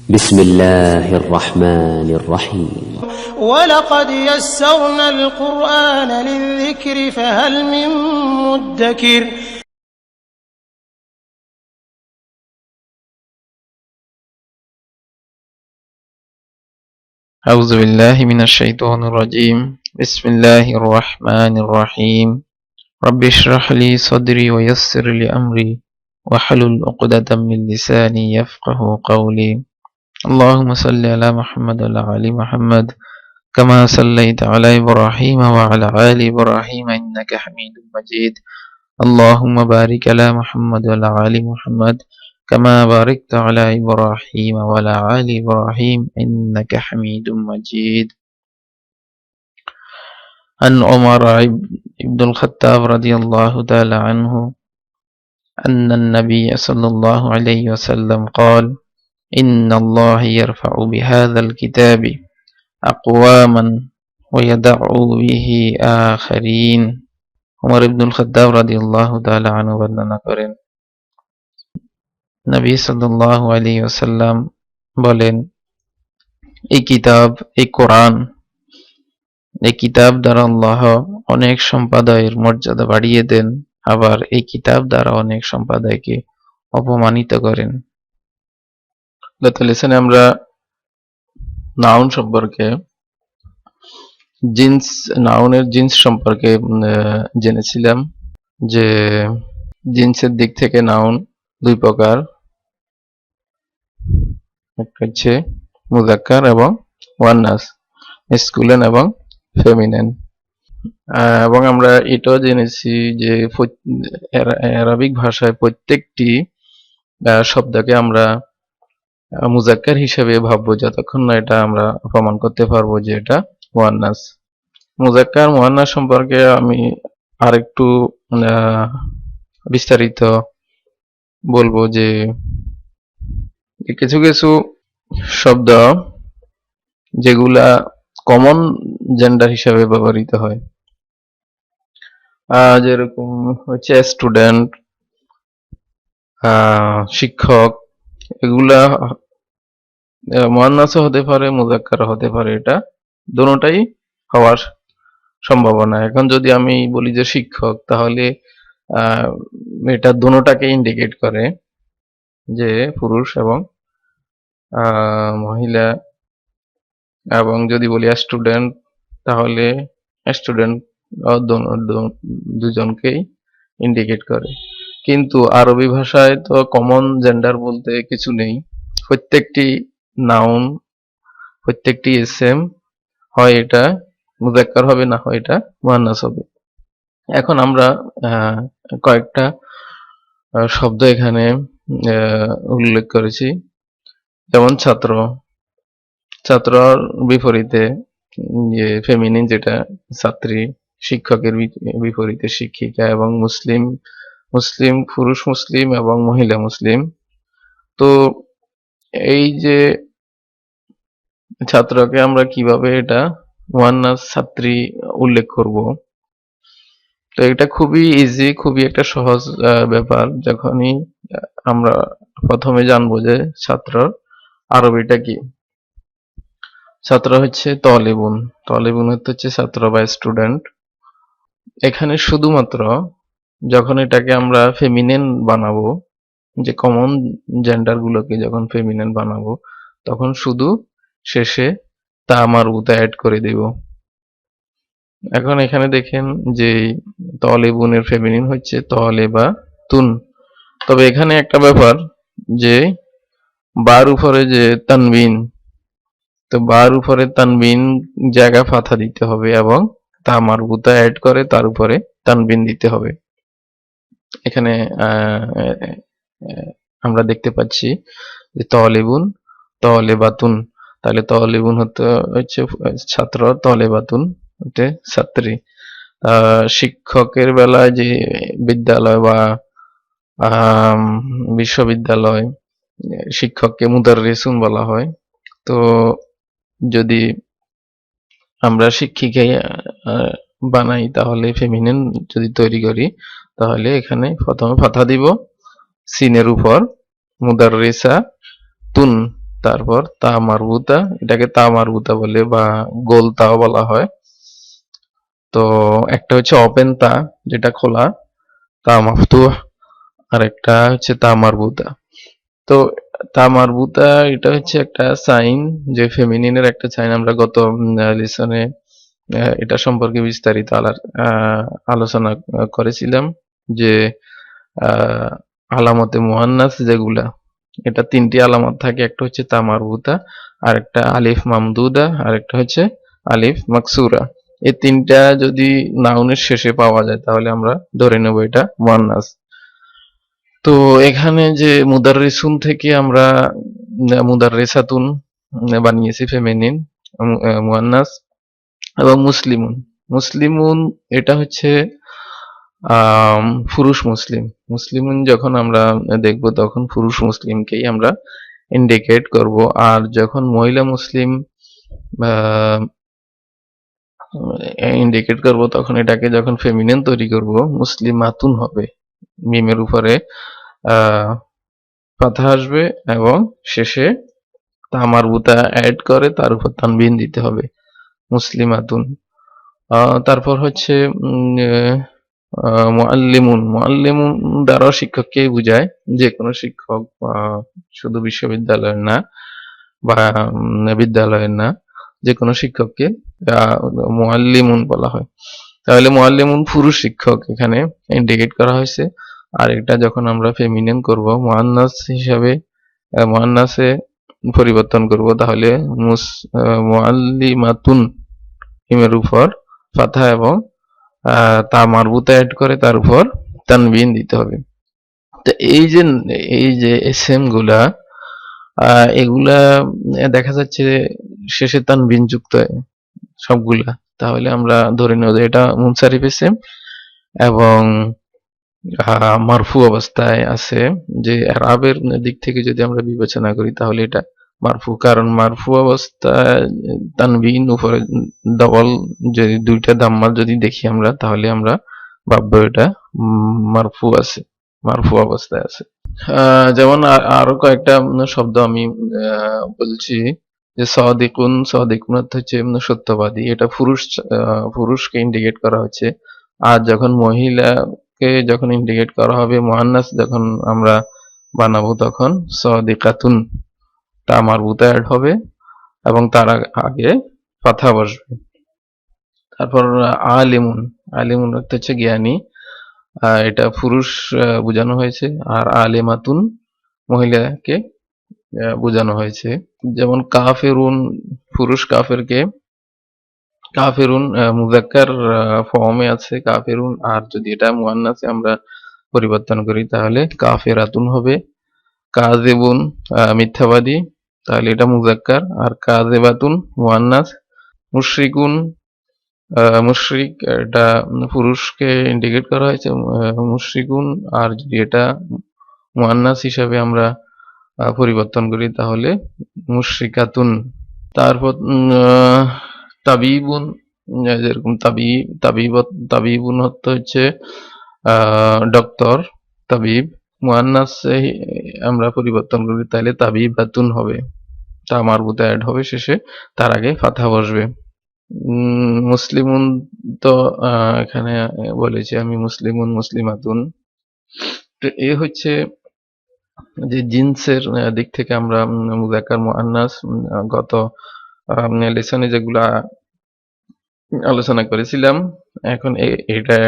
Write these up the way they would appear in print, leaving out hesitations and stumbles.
بسم الله الرحمن الرحيم ولقد يسرنا القرآن للذكر فهل من مدكر أعوذ بالله من الشيطان الرجيم بسم الله الرحمن الرحيم رب اشرح لي صدري ويسر لي أمري واحلل عقدة من لساني يفقه قولي اللهم صل على محمد وعلى آل محمد كما صليت على إبراهيم وعلى آل إبراهيم إنك حميد مجيد اللهم بارك على محمد وعلى آل محمد كما باركت على إبراهيم وعلى آل إبراهيم إنك حميد مجيد عن عمر بن الخطاب رضي الله تعالى عنه أن النبي صلى الله عليه وسلم قال إن الله يرفع بهذا الكتاب أقواما ويدع به آخرين উমর ইবনুল খাত্তাব রাদিয়াল্লাহু তাআলা আনহু বর্ণনা করেন, নবী সাল্লাল্লাহু আলাইহি ওয়াসাল্লাম বলেন, এই কিতাব, এই কোরআন, এই কিতাব দ্বারা আল্লাহ অনেক সম্প্রদায়ের মর্যাদা বাড়িয়ে দেন, আবার এই কিতাব দ্বারা অনেক সম্প্রদায়কে অপমানিত করেন। গত লেসনে আমরা নাউন সম্পর্কে, নাউনের জিন্স সম্পর্কে জেনেছিলাম যে জিন্সের দিক থেকে নাউন দুই প্রকার, একটা হচ্ছে মুযাক্কার এবং মুয়ান্নাস, মাসকুলিন এবং ফেমিনিন। এবং আমরা এটাও জেনেছি যে আরবিক ভাষায় প্রত্যেকটি শব্দকে আমরা মুযাক্কার হিসেবে ভাববো যতক্ষণ না এটা আমরা প্রমাণ করতে পারবো যে এটা মুয়ান্নাস। মুযাক্কার মুয়ান্নাস সম্পর্কে আমি আরেকটু বিস্তারিত বলবো যে কিছু কিছু শব্দ যেগুলা কমন জেন্ডার হিসেবে ব্যবহৃত হয়, যেরকম হচ্ছে স্টুডেন্ট, শিক্ষক, এগুলা মুয়ান্নাসও হতে পারে, মুযাক্কারও হতে পারে, এটা দুটোটাই হওয়ার সম্ভাবনা। এখন যদি আমি বলি যে শিক্ষক, তাহলে এটা দুটোটাকে ইন্ডিকেট করে যে পুরুষ এবং মহিলা। এবং যদি বলি স্টুডেন্ট, তাহলে স্টুডেন্ট দুজনকেই ইন্ডিকেট করে। কিন্তু আরবি ভাষায় তো কমন জেন্ডার বলতে কিছু নেই, প্রত্যেকটি নাউন, প্রত্যেকটি ইসম হয় এটা মুযাক্কার হবে, না হয় এটা মুয়ান্নাস হবে। এখন আমরা কয়েকটা শব্দ এখানে উল্লেখ করেছি, যেমন ছাত্র, ছাত্রর বিপরীতে ফেমিনিন যেটা ছাত্রী, শিক্ষকের বিপরীতে শিক্ষিকা, এবং মুসলিম, মুসলিম পুরুষ মুসলিম এবং মহিলা মুসলিম। তো এই যে ছাত্রকে আমরা কিভাবে এটা মুয়ান্নাস ছাত্রী উল্লেখ করব, তো এটা খুবই ইজি, খুবই একটা সহজ ব্যাপার। যখনই আমরা প্রথমে জানবো যে ছাত্রর আরবিটা কি। ছাত্র হচ্ছে তলেবুন, তলেবুন হচ্ছে ছাত্র বা স্টুডেন্ট। এখানে শুধুমাত্র যখন এটাকে আমরা ফেমিনিন বানাবো, যে কমন জেন্ডার গুলোকে যখন ফেমিনিন বানাবো, তখন শুধু শেষে তা মারবুতা অ্যাড করে দেব। এখন এখানে দেখেন যে তলেবুনের ফেমিনিন হচ্ছে তলেবা তুন। তবে এখানে একটা ব্যাপার যে বার উপরে যে তানবিন, তো বার উপরে তানবিন জায়গা ফাথা দিতে হবে এবং তা মারবুতা অ্যাড করে তার উপরে তানবিন দিতে হবে। এখানে আমরা দেখতে পাচ্ছি যে তলেবুন তলেবাতুন, তাহলে তলেবুন হচ্ছে ছাত্র, তলেবাতুন হচ্ছে ছাত্রী। শিক্ষকের বেলায় যে বিদ্যালয় বা বিশ্ববিদ্যালয়, শিক্ষককে মুদাররিসুন বলা হয়। তো যদি আমরা শিক্ষিকা বানাই, তাহলে ফেমিনিন যদি তৈরি করি, তাহলে এখানে প্রথমে ফাথা দিব সিনের উপর, মুদাররিসা তুন, তারপর তা মারবুতা, এটাকে তা মারবুতা বলে বা গোল তাও বলা হয়। তো একটা হচ্ছে ওপেন তা, যেটা খোলা, তা মাফতুহ, আর একটা হচ্ছে তা মারবুতা। তো তা মারবুতা এটা হচ্ছে একটা সাইন, যে ফেমিনিনের একটা সাইন। আমরা গত লিসনে এটা সম্পর্কে বিস্তারিত আলোচনা করেছিলাম, যে আহ, আলামতে মুয়ান্নাস যেগুলা, এটা 3টি আলামত থাকে। একটা হচ্ছে তা মারবুতা, আর একটা আলিফ মামদুদা, আর একটা হচ্ছে আলিফ মাকসুরা। এই 3টা যদি নাউনের শেষে পাওয়া যায় তাহলে আমরা ধরে নেব এটা মুয়ান্নাস। তো এখানে যে মুদাররিসুন থেকে আমরা মুদাররিসাতুন বানিয়েছি ফেমিনিন মুয়ান্নাস, এবং মুসলিমুন। মুসলিমুন এটা হচ্ছে আম পুরুষ মুসলিম। মুসলিমুন যখন আমরা দেখব তখন পুরুষ মুসলিমকেই আমরা ইন্ডিকেট করব। আর যখন মহিলা মুসলিম ইন্ডিকেট করব তখন এটাকে যখন ফেমিনিন তৈরি করব, মুসলিমাতুন হবে। মিমের উপরে ফাথা আসবে এবং শেষে তা মারবুতা অ্যাড করে তার উপর তানবিন দিতে হবে, মুসলিমাতুন। তারপর হচ্ছে মুআল্লিমুন। মুআল্লিমুন দ্বারা শিক্ষককেই বোঝায়, যে কোনো শিক্ষক, শুধু বিশ্ববিদ্যালয়ের না বা বিদ্যালয়ের না, যে কোনো শিক্ষককে মুআল্লিমুন বলা হয়। তাহলে মুআল্লিমুন পুরুষ শিক্ষক এখানে ইন্ডিকেট করা হয়েছে। আর এটা যখন আমরা ফেমিনিন করব, মুআন্নাস হিসাবে মুআন্নাসে পরিবর্তন করব, তাহলে মুআল্লিমাতুন মিমের উপর ফাথা এবং তা মারবুতা অ্যাড করে তার উপর তানবিন দিতে হবে। তো এই যে এসএম গুলা, এগুলা দেখা যাচ্ছে শেষে তানবিন যুক্ত সবগুলা। তাহলে আমরা ধরে নেব যে এটা মুনসারিফ এসএম এবং মারফু অবস্থায় আছে। যে আরবের দিক থেকে যদি আমরা বিবেচনা করি তাহলে এটা মারফু, কারণ মারফু অবস্থায় তানবিন উপরে ডবল, যদি 2টা দাম্মা যদি দেখি আমরা, তাহলে আমরা ভাববো এটা মারফু আছে, মারফু অবস্থায় আছে। যেমন আরো কয়েকটা শব্দ আমি বলছি, যে সাদিকুন। সাদিকুন অর্থ হচ্ছে সত্যবাদী, এটা পুরুষকে ইন্ডিকেট করা হচ্ছে। আর যখন মহিলাকে যখন ইন্ডিকেট করা হবে, মুআন্নাস যখন আমরা বানাবো, তখন সাদিকাতুন তা মারবুতা অ্যাড হবে এবং তার আগে ফাথা বসবে। তারপর আলিমুন। আলিমুন অর্থ হচ্ছে জ্ঞানী, এটা পুরুষ বোঝানো হয়েছে। আর আলিমাতুন মহিলাকে বোঝানো হয়েছে। যেমন কাফেরুন, পুরুষ কাফেরকে, কাফেরুন মুজাক্কার ফর্মে আছে কাফেরুন, আর যদি এটা মুআন্নাসে আমরা পরিবর্তন করি তাহলে কাফেরাতুন হবে। কাযিবুন মিথ্যাবাদী, তাহলে এটা মুজাক্কার, আর কাযিবাতুন মুআন্নাস। মুশরিকুন, মুশরিক এটা পুরুষকে ইন্ডিকেট করা হয়েছে, মুশরিকুন। আর যদি এটা মুআন্নাস হিসাবে আমরা পরিবর্তন করি তাহলে মুশরিকাতুন। তারপর তাবিবুন, যেরকম তাবিবুন হচ্ছে ডক্টর, তাবিব। মুআন্নাস আমরা পরিবর্তন করি তাহলে তাবিবাতুন হবে, তা মারবুতা অ্যাড হবে শেষে, তার আগে ফাথা বসবে। মুসলিমুন তো এখানে বলেছি আমি, মুসলিমুন মুসলিমাতুন। তো এ হচ্ছে যে জিন্সের দিক থেকে আমরা মুজাক্কার মুআন্নাস গত লেসনে যেগুলা আলোচনা করেছিলাম। এখন এটা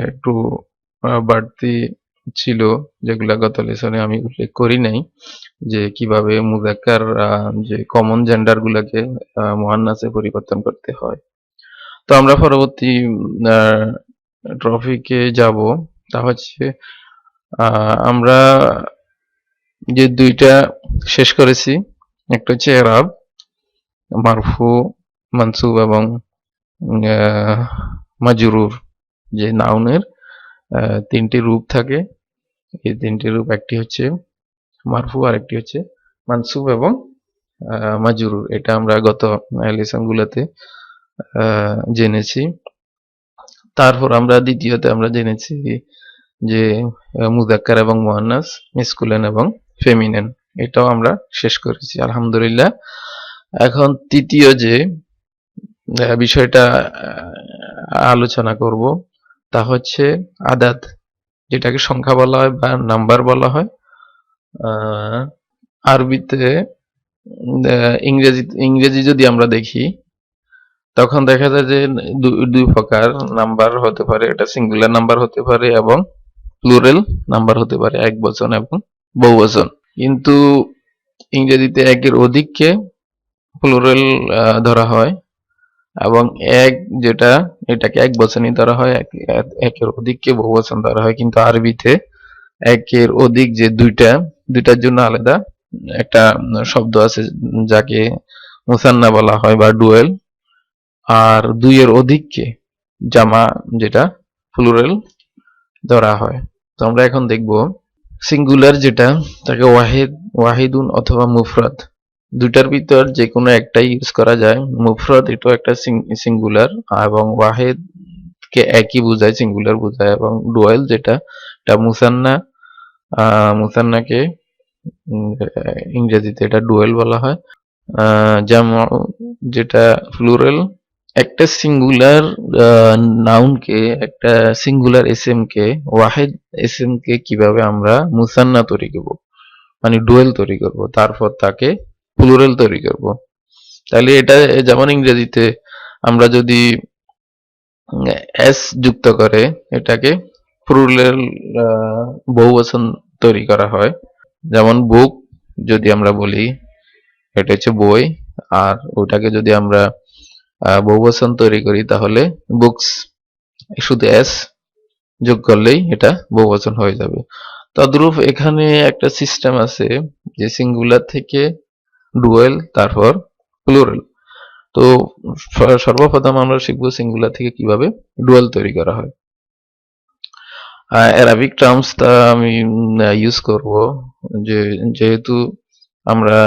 একটু বাড়তি ছিল, যেগুলা গত লেসনে আমি উল্লেখ করি নাই, যে কিভাবে মুজাক্কার যে কমন জেন্ডার গুলাকে মুআন্নাসে পরিবর্তন করতে হয়। তো আমরা পরবর্তী টপিকে যাব, তা হচ্ছে আমরা যে 2টা শেষ করেছি, একটা হচ্ছে এরাব, মারফু, মানসুব এবং মাজরুর। যে নাউনের 3টি রূপ থাকে, এই 3টি রূপ, একটি হচ্ছে মারফু, আর একটি হচ্ছে মানসুব এবং মাজরুর। এটা আমরা গত লেসন গুলাতে জেনেছি। তারপর আমরা দ্বিতীয়তে আমরা জেনেছি যে মুজাক্কার এবং মুআন্নাস, মাসকুলিন এবং ফেমিনিন, এটাও আমরা শেষ করেছি আলহামদুলিল্লাহ। এখন তৃতীয় যে বিষয়টা আলোচনা করব তা হচ্ছে আদাদ, যেটাকে সংখ্যা বলা হয় বা নাম্বার বলা হয়। আরবিতে ইংরেজি যদি আমরা দেখি তখন দেখা যায় যে দুই প্রকার নাম্বার হতে পারে, এটা সিঙ্গুলার নাম্বার হতে পারে এবং প্লুরাল নাম্বার হতে পারে, এক বচন এবং বহুবচন। কিন্তু ইংরেজিতে একের অধিককে প্লুরাল ধরা হয় এবং এক যেটা এটাকে এক বচনই ধরা হয়, একের অধিককে বহুবচন ধরা হয়। কিন্তু আরবিতে একের অধিক যে দুইটার জন্য আলাদা একটা শব্দ আছে যাকে মুসান্না বলা হয় বা ডুয়েল, আর দুইয়ের অধিককে জামা যেটা প্লুরাল ধরা হয়। তো আমরা এখন দেখব সিঙ্গুলার যেটা তাকে ওয়াহিদুন অথবা মুফরাদ, দুইটার ভিতর যে কোনো একটাই ইউজ করা যায়। মুফরাদ এটাও একটা সিঙ্গুলার এবং ওয়াহিদ কে একই বোঝায়, সিঙ্গুলার বোঝায়, এবং ডুয়েল যেটা এটা মুসান্নাকে ইংরেজিতে এটা ডুয়েল বলা হয়। জামা যেটা প্লুরাল, একটা সিঙ্গুলার নাউনকে, একটা সিঙ্গুলার এসএম কে, ওয়াহিদ এসএম কে কিভাবে আমরা মুসান্না তৈরি করব, মানে ডুয়েল তৈরি করব, তারপর তাকে প্লুরাল তৈরি করব। তাহলে এটা যেমন ইংরেজিতে আমরা যদি এস যুক্ত করে এটাকে প্লুরাল বহুবচন তৈরি করা হয়। যেমন বুক যদি আমরা বলি এটা হচ্ছে বই, আর ওটাকে যদি আমরা বহুবচন তৈরি করি তাহলে বুকস, শুধু এস যোগ করলেই এটা বহুবচন হয়ে যাবে। তদ্রূপ এখানে একটা সিস্টেম আছে যে সিঙ্গুলার থেকে ডুয়েল তারপর প্লুরাল। তো সর্বপ্রথম আমরা শিখবো সিঙ্গুলার থেকে কিভাবে ডুয়েল তৈরি করা হয়। অ্যারাবিক টার্মসটা আমি ইউজ করব, যেহেতু আমরা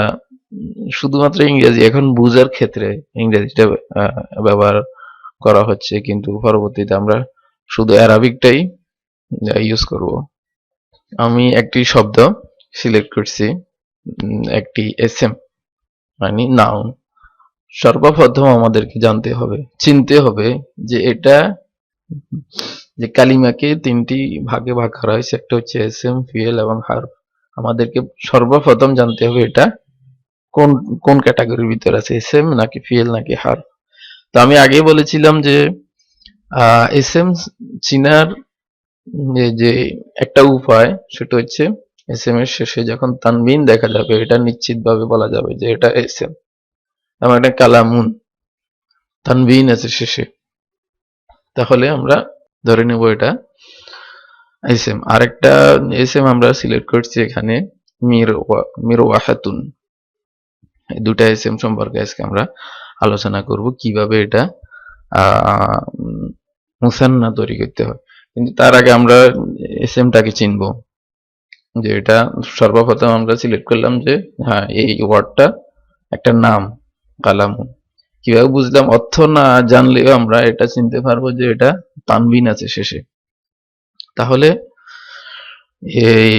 শুধুমাত্র ইংরেজি এখন বুঝার ক্ষেত্রে ইংরেজিটা ব্যবহার করা হচ্ছে, কিন্তু পরবর্তীতে আমরা শুধু অ্যারাবিকটাই ইউজ করব। আমি একটি শব্দ সিলেক্ট করছি, একটি এসএম মানে নাউন। সর্বপ্রথম আমাদেরকে জানতে হবে, চিনতে হবে যে এটা যে কালিমাকে তিনটি ভাগে ভাগ করা হয়েছে, একটা হচ্ছে এসএম, ফিএল এবং হার্ফ। আমাদেরকে সর্বপ্রথম জানতে হবে এটা কোন কোন ক্যাটাগরির ভিতরে আছে, এসএম নাকি ফিএল নাকি হার্ফ। তো আমি আগে বলেছিলাম যে এসএম চিনার যে একটা উপায় সেটা হচ্ছে এসএম এর শেষে যখন তানবিন দেখা যাবে এটা নিশ্চিতভাবে বলা যাবে যে এটা এসএম। আমার একটা কালামুন তানবিন আছে শেষে, তাহলে আমরা ধরে নেব এটা এসএম। আরেকটা এসএম আমরা সিলেক্ট করছি এখানে মিরওয়াহাতুন। দুটা এসএম সম্পর্কে আজকে আমরা আলোচনা করব কিভাবে এটা মুসান্না তৈরি করতে হয়। কিন্তু তার আগে আমরা এসএমটাকে চিনব, যে এটা সর্বপ্রথম আমরা সিলেক্ট করলাম যে হ্যাঁ এই ওয়ার্ডটা একটা নাম কালামুন। কিভাবে বুঝলাম? অর্থ না জানলেও আমরা এটা চিনতে পারবো যে এটা তানবিন আছে শেষে। তাহলে এই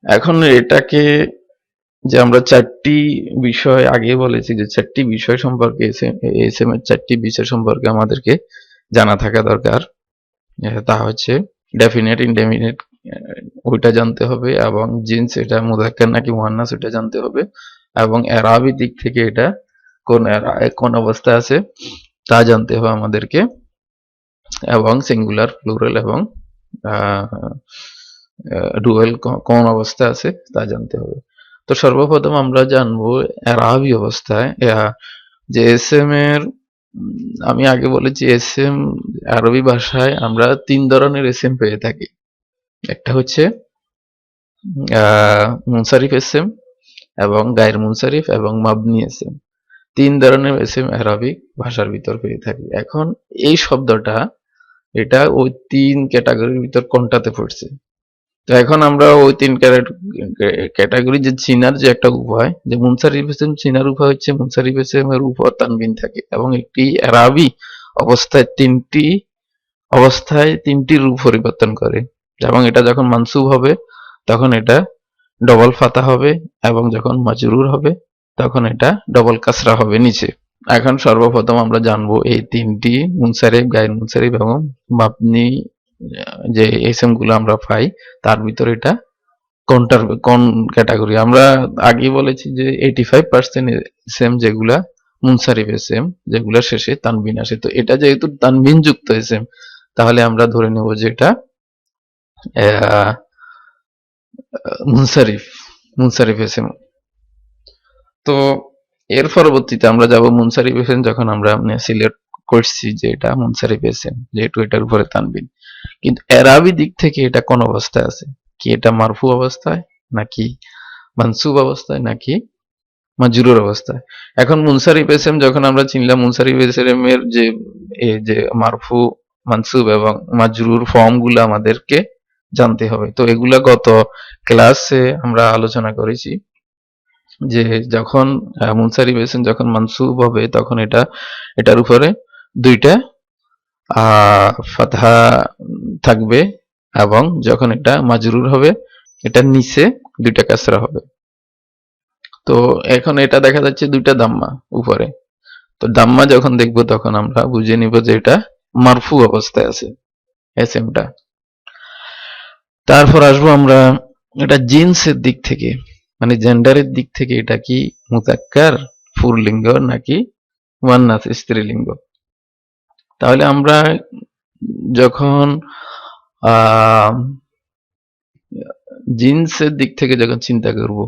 এখন এটাকে যে আমরা চারটি বিষয় আগে বলেছি যে চারটি বিষয় সম্পর্কে এসএম এর চারটি বিষয় সম্পর্কে আমাদেরকে জানা থাকা দরকার। তা হচ্ছে ডেফিনেট, ইনডেফিনেট ওইটা জানতে হবে, এবং জিন্স এটা মুযাক্কার নাকি মুয়ান্নাস ওটা জানতে হবে, এবং এরাবি দিক থেকে এটা কোন অবস্থায় আছে তা জানতে হবে আমাদেরকে, এবং সিঙ্গুলার, প্লুরাল এবং ডুয়েল কোন অবস্থায় আছে তা জানতে হবে। তো সর্বপ্রথম আমরা জানবো এরাবি অবস্থায় যে এসএম এর, আমি আগে বলেছি এসএম আরবি ভাষায় আমরা তিন ধরনের এসএম পেয়ে থাকি। একটা হচ্ছে মুনসারিফ এসএম এবং গায়ের মুনসারিফ এবং মাবনি এসএম। তিন ধরনের এসএম আরবিক ভাষার ভিতর পেয়ে থাকি। এখন এই শব্দটা এটা ওই তিন ক্যাটাগরির ভিতর কোনটাতে পড়ছে? তো এখন আমরা ওই তিন ক্যাটাগরি যে চিনার যে একটা উপায়, যে মুনসারিফ এসএম চিনার উপায় হচ্ছে মুনসারিফ এসএম এর উপর তানবিন থাকে, এবং একটি আরবি অবস্থায় তিনটি রূপ পরিবর্তন করে, এবং এটা যখন মানসুব হবে তখন এটা ডবল ফাতা হবে, এবং যখন মাজরুর হবে তখন এটা ডবল কাসরা হবে নিচে। এখন সর্বপ্রথম আমরা জানবো এই তিনটি মুনসারিফ, গায়র মুনসারিফ এবং মাবনি যে এসএম গুলো আমরা পাই তার ভিতরে এটা কোনটার কোন ক্যাটাগরি। আমরা আগে বলেছি যে 85% এসএম যেগুলা মুনসারিফ এসএম, যেগুলা শেষে তানবিন আসে, তো এটা যেহেতু তানবিন যুক্ত এসএম তাহলে আমরা ধরে নেব যে এটা মুনসারিফ মুনসারিফ এসএম। তো এর পরবর্তীতে আমরা যাব মুনসারিফ এসএম, যখন আমরা সিলেক্ট করছি যে এটা মুনসারিফ এসএম যেহেতু এটার উপরে তানবিন, কিন্তু এরাবি দিক থেকে এটা কোন অবস্থায় আছে, কি এটা মারফু অবস্থায় নাকি মানসুব অবস্থায় নাকি মাজরুর অবস্থায়। এখন মুনসারিফ এসএম যখন আমরা চিনলাম, মুনসারিফ এসএম এর যে মারফু, মানসুব এবং মাজরুর ফর্ম গুলো আমাদেরকে জানতে হবে। তো এগুলা গত ক্লাসে আমরা আলোচনা করেছি যে যখন মুনসারিফ এসএম যখন মানসুব হবে তখন এটার উপরে দুইটা ফাতহা থাকবে, এবং যখন এটা মাজরুর হবে এটার নিচে দুইটা কাসরা হবে। তো এখন এটা দেখা যাচ্ছে দুইটা দাম্মা উপরে, তো দাম্মা যখন দেখবো তখন আমরা বুঝে নিব যে এটা মারফু অবস্থায় আছে এসএমটা। তারপর আসবো আমরা এটা জিন্সের দিক থেকে, মানে জেন্ডারের দিক থেকে এটা কি মুযাক্কার পুরলিঙ্গ নাকি মুয়ান্নাস স্ত্রীলিঙ্গ। তাহলে আমরা যখন জিন্সের দিক থেকে যখন চিন্তা করব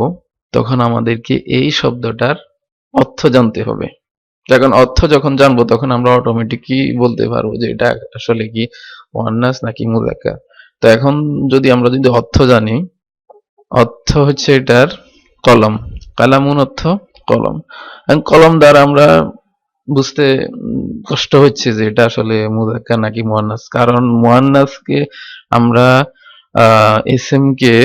তখন আমাদেরকে এই শব্দটার অর্থ জানতে হবে। যখন জানবো তখন আমরা অটোমেটিকই বলতে পারবো যে এটা আসলে কি মুয়ান্নাস নাকি মুযাক্কার। তো এখন যদি অর্থ জানি, অর্থ হচ্ছে এটার কলম, কালামুন অর্থ কলম। কলম দ্বারা আমরা বুঝতে কষ্ট হচ্ছে যে এটা আসলে মুযাক্কার নাকি মুয়ান্নাস, কারণ মুয়ান্নাসকে আমরা এসএম কে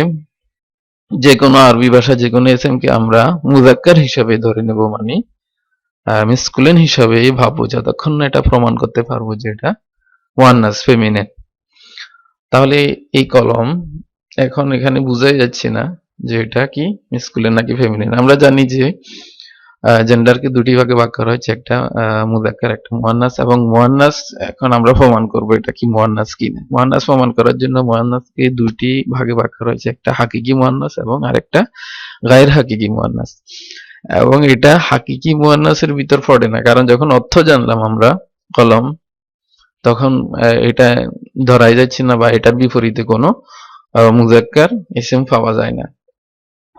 যে কোনো আরবি ভাষা যে কোনো এসএম কে আমরা মুযাক্কার হিসাবে ধরে নেব, মানে মিসকুলিন হিসাবেই ভাববো যতক্ষণ না এটা প্রমাণ করতে পারবো যে এটা মুয়ান্নাস ফেমিনিন। তাহলে এই কলম এখন এখানে বুঝাই যাচ্ছে না যে এটা কি মিসকুলিন নাকি ফেমিনিন। আমরা জানি যে জেন্ডারকে দুটি ভাগে ভাগ করা হয়েছে, একটা মুযাক্কার একটা মুয়ান্নাস, এবং মুয়ান্নাস এখন আমরা প্রমাণ করব এটা কি মুয়ান্নাস কিনা। মুয়ান্নাস প্রমাণ করার জন্য মুয়ান্নাসকে দুটি ভাগে ভাগ করা হয়েছে, একটা হাকিকি মুয়ান্নাস এবং আরেকটা গায়র হাকিকি মুয়ান্নাস। এবং এটা হাকিকি মুয়ান্নাসের ভিতর পড়ে না, কারণ যখন অর্থ জানলাম আমরা কলম, তখন এটা ধরাই যাচ্ছে না বা এটার বিপরীতে কোনো মুযাক্কার ইসম পাওয়া যায় না।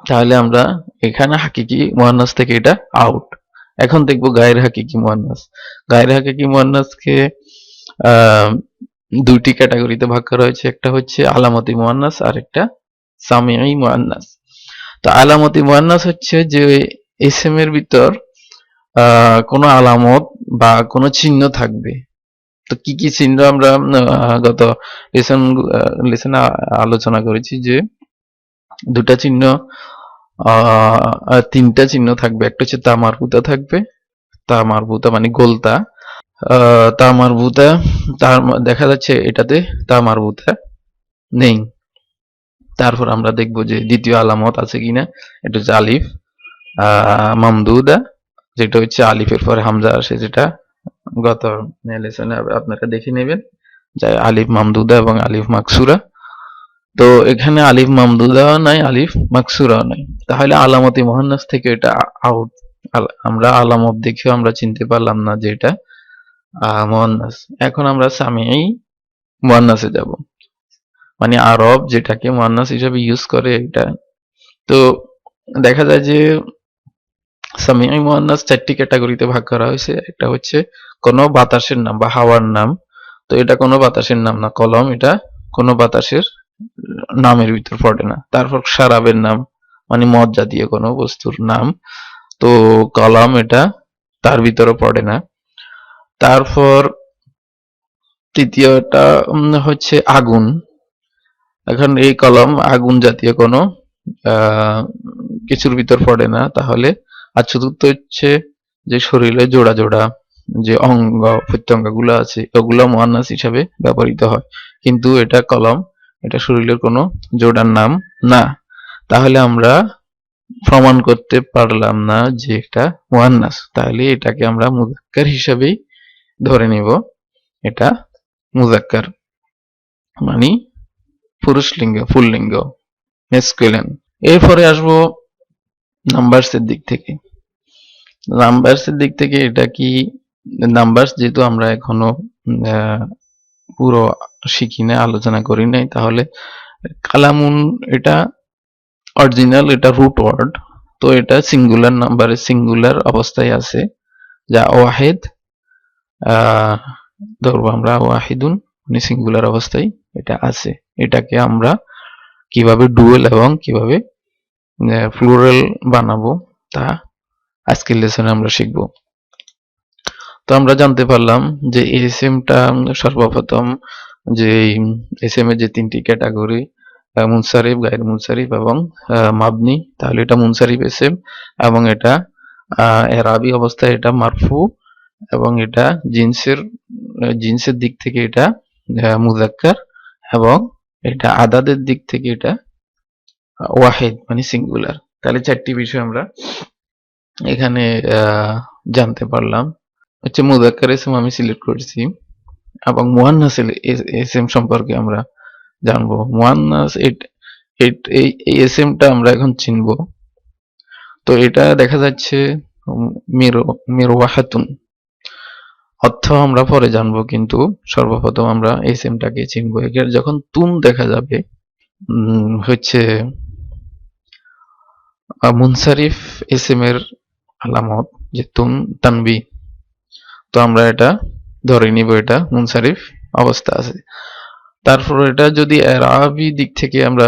তাহলে আমরা এখানে হাকিকি মুয়ান্নাস থেকে এটা আউট। এখন দেখবো গায়র হাকিকি মুয়ান্নাস। গায়র হাকিকি মুয়ান্নাসকে দুইটি ক্যাটাগরিতে ভাগ করা হয়েছে, একটা হচ্ছে আলামতি মুয়ান্নাস আর একটা সামিঈ মুয়ান্নাস। তো আলামতি মুয়ান্নাস হচ্ছে যে ইসম এর ভিতর কোনো আলামত বা কোনো চিহ্ন থাকবে। তো কি কি চিহ্ন আমরা গত লেসনে আলোচনা করেছি যে দুটা চিহ্ন, তিনটা চিহ্ন থাকবে। একটা হচ্ছে তা মারবুতা থাকবে, তা মারবুতা মানে গোলতা, তা মারবুতা তার দেখা যাচ্ছে এটাতে তা মারবুতা নেই। তারপর আমরা দেখব যে দ্বিতীয় আলামত আছে কিনা, এটা হচ্ছে আলিফ মামদুদা, যেটা হচ্ছে আলিফের পরে হামজা আসে, যেটা গত লেসনে আপনারা দেখে নেবেন যে আলিফ মামদুদা এবং আলিফ মাকসুরা। তো এখানে আলিফ মামদুদাও নাই, আলিফ মাকসুরাও নাই, তাহলে আলামতি মুয়ান্নাস থেকে এটা আউট। আমরা আলামত দেখেও আমরা চিনতে পারলাম না যে এটা মুয়ান্নাস। এখন আমরা সামিঈ মুয়ান্নাসে যাব, মানে আরব যেটাকে মুয়ান্নাস হিসেবে ইউজ করে এটা। তো দেখা যায় যে সামিঈ মুয়ান্নাস চারটি ক্যাটাগরিতে ভাগ করা হয়েছে। একটা হচ্ছে কোনো বাতাসের নাম বা হাওয়ার নাম, তো এটা কোনো বাতাসের নাম না। কলম এটা কোনো বাতাসের নামের ভিতর পড়ে না। তারপর শারাবের নাম, মানে মদ জাতীয় কোনো বস্তুর নাম, তো কলম এটা তার ভিতরে পড়ে না। তারপর তৃতীয়টা হচ্ছে আগুন। এখন এই কলম আগুন জাতীয় কোনো কিছুর ভিতর পড়ে না। তাহলে আর চতুর্থ হচ্ছে যে শরীরে জোড়া জোড়া যে অঙ্গ প্রত্যঙ্গ গুলো আছে ওগুলো মুয়ান্নাস হিসাবে ব্যবহৃত হয়, কিন্তু এটা কলম, এটা শরীরের কোনো জোড়ার নাম না। তাহলে আমরা প্রমাণ করতে পারলাম না যে এটা মুয়ান্নাস, তাহলে এটাকে আমরা মুযাক্কার হিসাবেই ধরে নিব। এটা মুযাক্কার মানে পুরুষ লিঙ্গ, পুল্লিঙ্গ, মেসকুলিন। এরপরে আসবো নাম্বারসের দিক থেকে। নাম্বারসের দিক থেকে এটা কি, নাম্বারস যেহেতু আমরা এখনো পুরো শিখি না, আলোচনা করি নাই, তাহলে কালামুন এটা অরিজিনাল, এটা রুট ওয়ার্ড, তো এটা সিঙ্গুলার নাম্বারে সিঙ্গুলার অবস্থায় আছে, যা ওয়াহিদ ধরবো আমরা, ওয়াহিদুন মানে সিঙ্গুলার অবস্থায় এটা আছে। এটাকে আমরা কিভাবে ডুয়েল এবং কিভাবে প্লুরাল বানাবো তা আজকের লেসনে আমরা শিখব। তো আমরা জানতে পারলাম যে এসএমটা সর্বপ্রথম যে এসএম এর যে তিনটি ক্যাটাগরি, মুনসারিফ, গায়র মুনসারিফ এবং মাবনি, তাহলে এটা মুনসারিফ এসএম এবং এটা এরাবি অবস্থায় এটা মারফু এবং এটা জিন্সের দিক থেকে এটা মুযাক্কার এবং এটা আদাদের দিক থেকে এটা ওয়াহিদ মানে সিঙ্গুলার। তাহলে চারটি বিষয় আমরা এখানে জানতে পারলাম। হচ্ছে মুযাক্কার এসএম আমি সিলেক্ট করেছি এবং মুয়ান্নাস এসএম সম্পর্কে আমরা জানবো। মুয়ান্নাস এই এসএমটা আমরা এখন চিনবো। তো এটা দেখা যাচ্ছে মিরওয়াহাতুন, অর্থ আমরা পরে জানবো, কিন্তু সর্বপ্রথম আমরা এসএমটাকে চিনবো। এখানে যখন তুন দেখা যাবে হচ্ছে মুনসারিফ এসএম এর আলামত যে তুন তানবি, তো আমরা এটা ধরে নিব এটা মুনসারিফ অবস্থা আছে। তারপর এটা যদি এরাবি দিক থেকে আমরা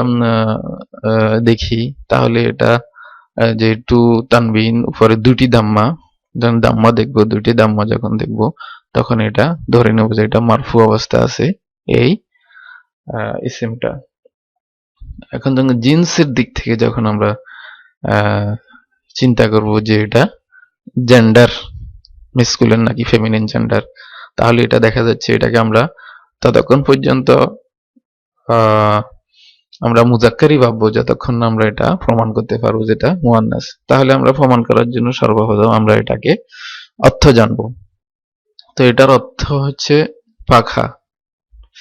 দেখি, তাহলে এটা যেহেতু তানবিন উপরে দুটি দাম্মা, যখন দাম্মা দেখবো, দুটি দাম্মা যখন দেখবো, তখন এটা ধরে নেব যে এটা মারফু অবস্থা আছে এই ইসিমটা। এখন যখন জিন্সের দিক থেকে যখন আমরা চিন্তা করব যে এটা জেন্ডার মেসকুলিন নাকি ফেমিনিন জেন্ডার, তাহলে এটা দেখা যাচ্ছে এটাকে আমরা ততক্ষণ পর্যন্ত আমরা মুযাক্কারই ভাববো যতক্ষণ না আমরা এটা প্রমাণ করতে পারবো যেটা মুয়ান্নাস। তাহলে আমরা প্রমাণ করার জন্য সর্বপ্রথম আমরা এটাকে অর্থ জানবো। তো এটার অর্থ হচ্ছে পাখা,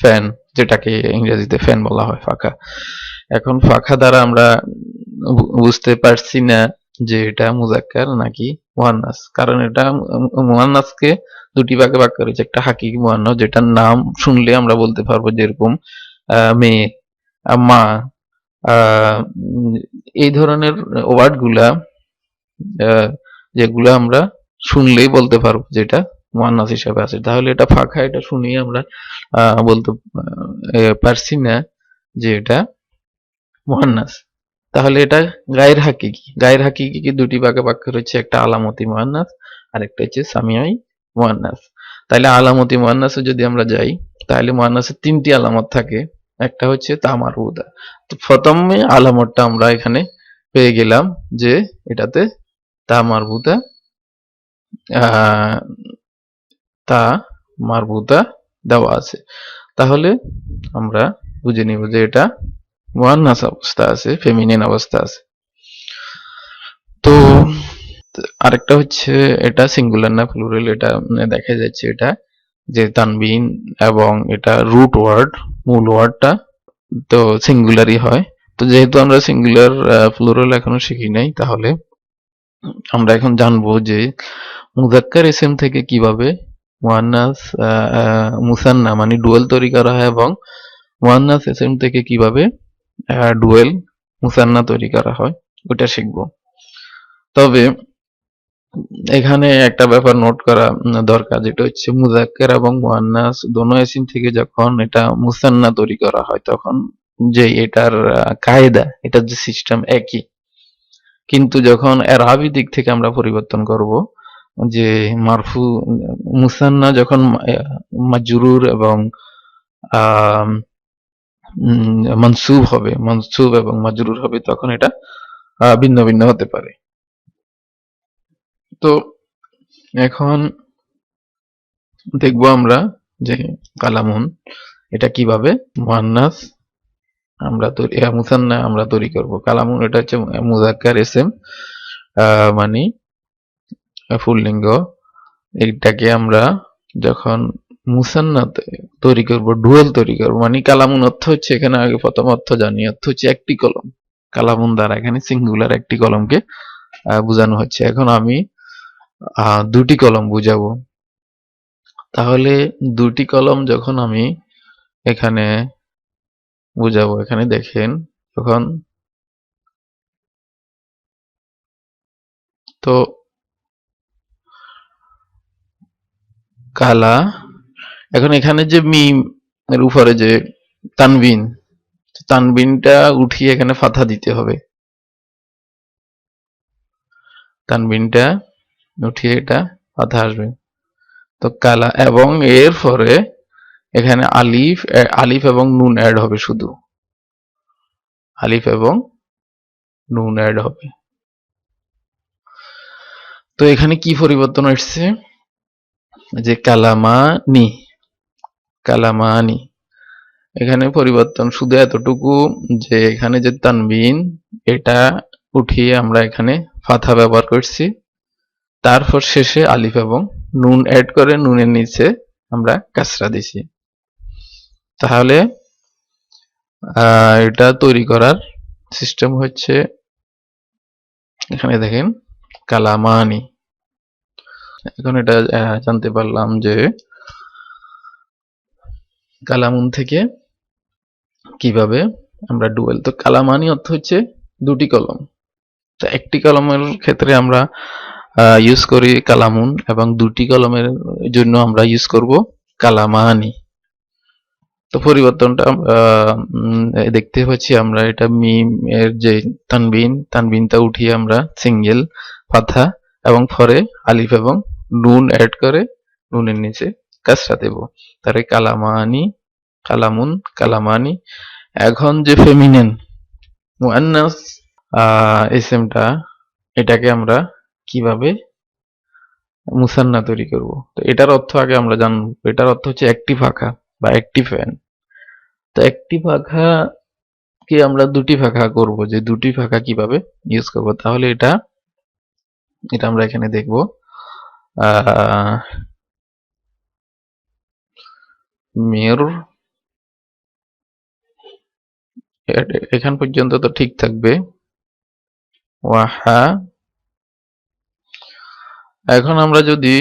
ফ্যান, যেটাকে ইংরেজিতে ফ্যান বলা হয়, পাখা। এখন পাখা দ্বারা আমরা বুঝতে পারছি না যে এটা মুযাক্কার নাকি মুয়ান্নাস, কারণ এটা মুয়ান্নাসকে দুটি ভাগে ভাগ করেছে, একটা হাকিকি মুয়ান্নাস যেটার নাম শুনলে আমরা বলতে পারবো, যেরকম মেয়ে, মা, এই ধরনের ওয়ার্ড গুলা যেগুলো আমরা শুনলেই বলতে পারবো যেটা মুয়ান্নাস হিসেবে আছে। তাহলে এটা ফাঁকা, এটা শুনেই আমরা বলতে পারছি না যে এটা মুয়ান্নাস। তাহলে এটা গায়ের হাকিকি। গায়ের হাকিকি দুটি ভাগে ভাগ করেছে, একটা আলামতি মুয়ান্নাস আর একটা হচ্ছে সামিয়াই মুয়ান্নাস। তাহলে আলামতি মুয়ান্নাসে যদি আমরা যাই, তাহলে মুয়ান্নাসের তিনটি আলামত থাকে। একটা হচ্ছে তা মারবুদা। তো প্রথমে আলামতটা আমরা এখানে পেয়ে গেলাম যে এটাতে তা মারবুদা, তা মারবুদা দেওয়া আছে। তাহলে আমরা বুঝে নিব যে এটা মুয়ান্নাস অবস্থা আছে, ফেমিনিন অবস্থা আছে। তো আরেকটা হচ্ছে এটা সিঙ্গুলার না প্লুরাল, এটা দেখা যাচ্ছে এটা যে তানবিন এবং এটা রুট ওয়ার্ড, মূল ওয়ার্ডটা তো সিঙ্গুলারই হয়। তো যেহেতু আমরা সিঙ্গুলার প্লুরাল এখনো শিখি নাই, তাহলে আমরা এখন জানবো যে মুযাক্কার ইসম থেকে কিভাবে মুয়ান্নাস মুসান্না মানে ডুয়েল তৈরি করা হয় এবং মুয়ান্নাস ইসম থেকে কিভাবে ডুয়েল মুসান্না তৈরি করা হয়, ওটা শিখবো। তবে এখানে একটা ব্যাপার নোট করা দরকার, যেটা হচ্ছে মুযাক্কার এবং মুয়ান্নাস দোনো ইসম থেকে যখন এটা মুসান্না তৈরি করা হয়, তখন যে এটার কায়দা, এটার যে সিস্টেম একই, কিন্তু যখন এরাবি দিক থেকে আমরা পরিবর্তন করব, যে মারফু মুসান্না যখন মাজরুর এবং মানসুব হবে, মানসুব এবং মাজরুর হবে, তখন এটা ভিন্ন ভিন্ন হতে পারে। তো এখন দেখবো আমরা যে কালামুন এটা কিভাবে মুয়ান্নাস আমরা তৈরি মুসান্না আমরা তৈরি করব। কালামুন এটা হচ্ছে মুজাক্কার ইসম, মানে পুল্লিঙ্গ। এইটাকে আমরা যখন মুসান্নাতে তৈরি করব, ডুয়েল তৈরি করব, মানে কালামুন অর্থ হচ্ছে, এখানে আগে প্রথম অর্থ জানি, অর্থ হচ্ছে একটি কলম। কালামুন দ্বারা এখানে সিঙ্গুলার একটি কলমকে বোঝানো হচ্ছে। এখন আমি দুটি কলম বুঝাবো। তাহলে দুটি কলম যখন আমি এখানে বুঝাবো, এখানে দেখেন যখন, তো কালা, এখন এখানে যে মিম এর উপরে যে তানবিন, তানবিনটা উঠিয়ে এখানে ফাথা দিতে হবে। তানবিনটা উঠিয়ে এটা ফাথা আসবে। তো কালা, এবং এর পরে এখানে আলিফ এবং নুন অ্যাড হবে, শুধু আলিফ এবং নুন অ্যাড হবে। তো এখানে কি পরিবর্তন আসছে, যে কালামানি, কালামানি, এখানে পরিবর্তন শুধু এতটুকু যে এখানে যে তানবিন এটা উঠিয়ে আমরা এখানে ফাথা ব্যবহার করছি, তারপর শেষে আলিফ এবং নুন অ্যাড করে নুনের নিচে আমরা কাসরা দিছি। তাহলে এটা তৈরি করার সিস্টেম হচ্ছে, এখানে দেখেন কালামানি। এখন এটা জানতে পারলাম যে কালামুন থেকে কিভাবে আমরা ডুয়েল। তো কালামানি অর্থ হচ্ছে দুটি কলম। তো একটি কলমের ক্ষেত্রে আমরা ইউজ করি কালামুন, এবং দুটি কলমের জন্য আমরা ইউজ করব কালামানি। তো পরিবর্তনটা দেখতে পাচ্ছি আমরা, এটা মিম এর যে তানবিনটা উঠিয়ে আমরা সিঙ্গেল ফাথা এবং পরে আলিফ এবং নুন অ্যাড করে নুনের নিচে কাসরা দেব। তারে কালামানি, কালামুন, কালামানি। এখন যে ফেমিনিন মুআন্নাস ইসমটা, এটাকে আমরা কিভাবে মুসান্না তৈরি করব। তো এটার অর্থ আগে আমরা জানবো। এটার অর্থ হচ্ছে একটি ফাঁকা বা একটি ফ্যান। তো একটি ফাঁকা কে আমরা দুটি ফাঁকা করব, যে দুটি ফাঁকা কিভাবে ইউজ করব। তাহলে এটা আমরা এখানে দেখব। মের, এখান পর্যন্ত তো ঠিক থাকবে। ওয়াহা, এখন আমরা যদি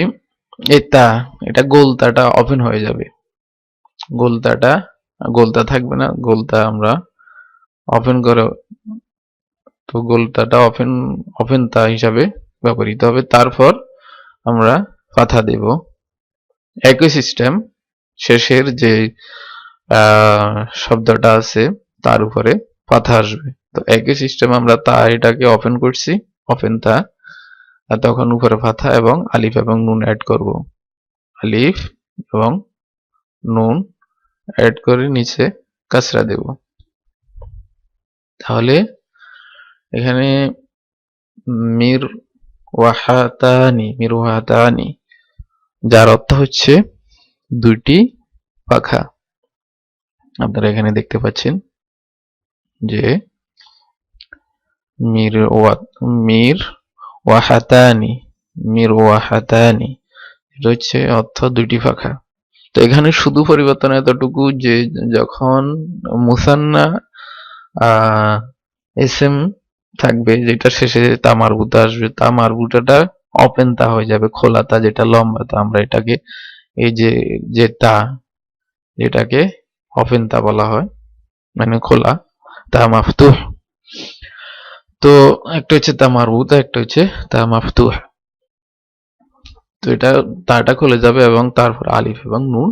এটা গোলতাটা ওপেন হয়ে যাবে, গোলতা থাকবে না, গোলতা আমরা ওপেন করে, তো গোলতাটা ওপেন তা হিসাবে ব্যবহৃত হবে। তারপর আমরা ফাথা দেব। একই সিস্টেম, শেষের যে শব্দটা আছে তার উপরে ফাথা আসবে। তো একই সিস্টেম, আমরা এটাকে ওপেন করছি, ওপেন তা, তখন উপরে ফাথা এবং আলিফ এবং নুন অ্যাড করব। আলিফ এবং নুন অ্যাড করে নিচে কাসরা দেব। তাহলে এখানে মির ওয়াহাতানি, যার অর্থ হচ্ছে দুইটি পাখা। আপনারা এখানে দেখতে পাচ্ছেন যে মির ওয়াহাতানি, এটা হচ্ছে অর্থ দুইটি পাখা। তো এখানে শুধু পরিবর্তন এতটুকু যে যখন মুসান্না এসএম থাকবে, যেটা শেষে তা মারবুতা আসবে, তা মারবুতাটা ওপেন তা হয়ে যাবে, খোলা তা যেটা লম্বা তা, আমরা এটাকে এই যে তা, যেটাকে ওপেন তা বলা হয়, মানে খোলা তা মাফতুহ। তো একটা হচ্ছে তা মারবুতা, একটা হচ্ছে তা মাফতুহ। তো তাটা খুলে যাবে এবং তারপর আলিফ এবং নুন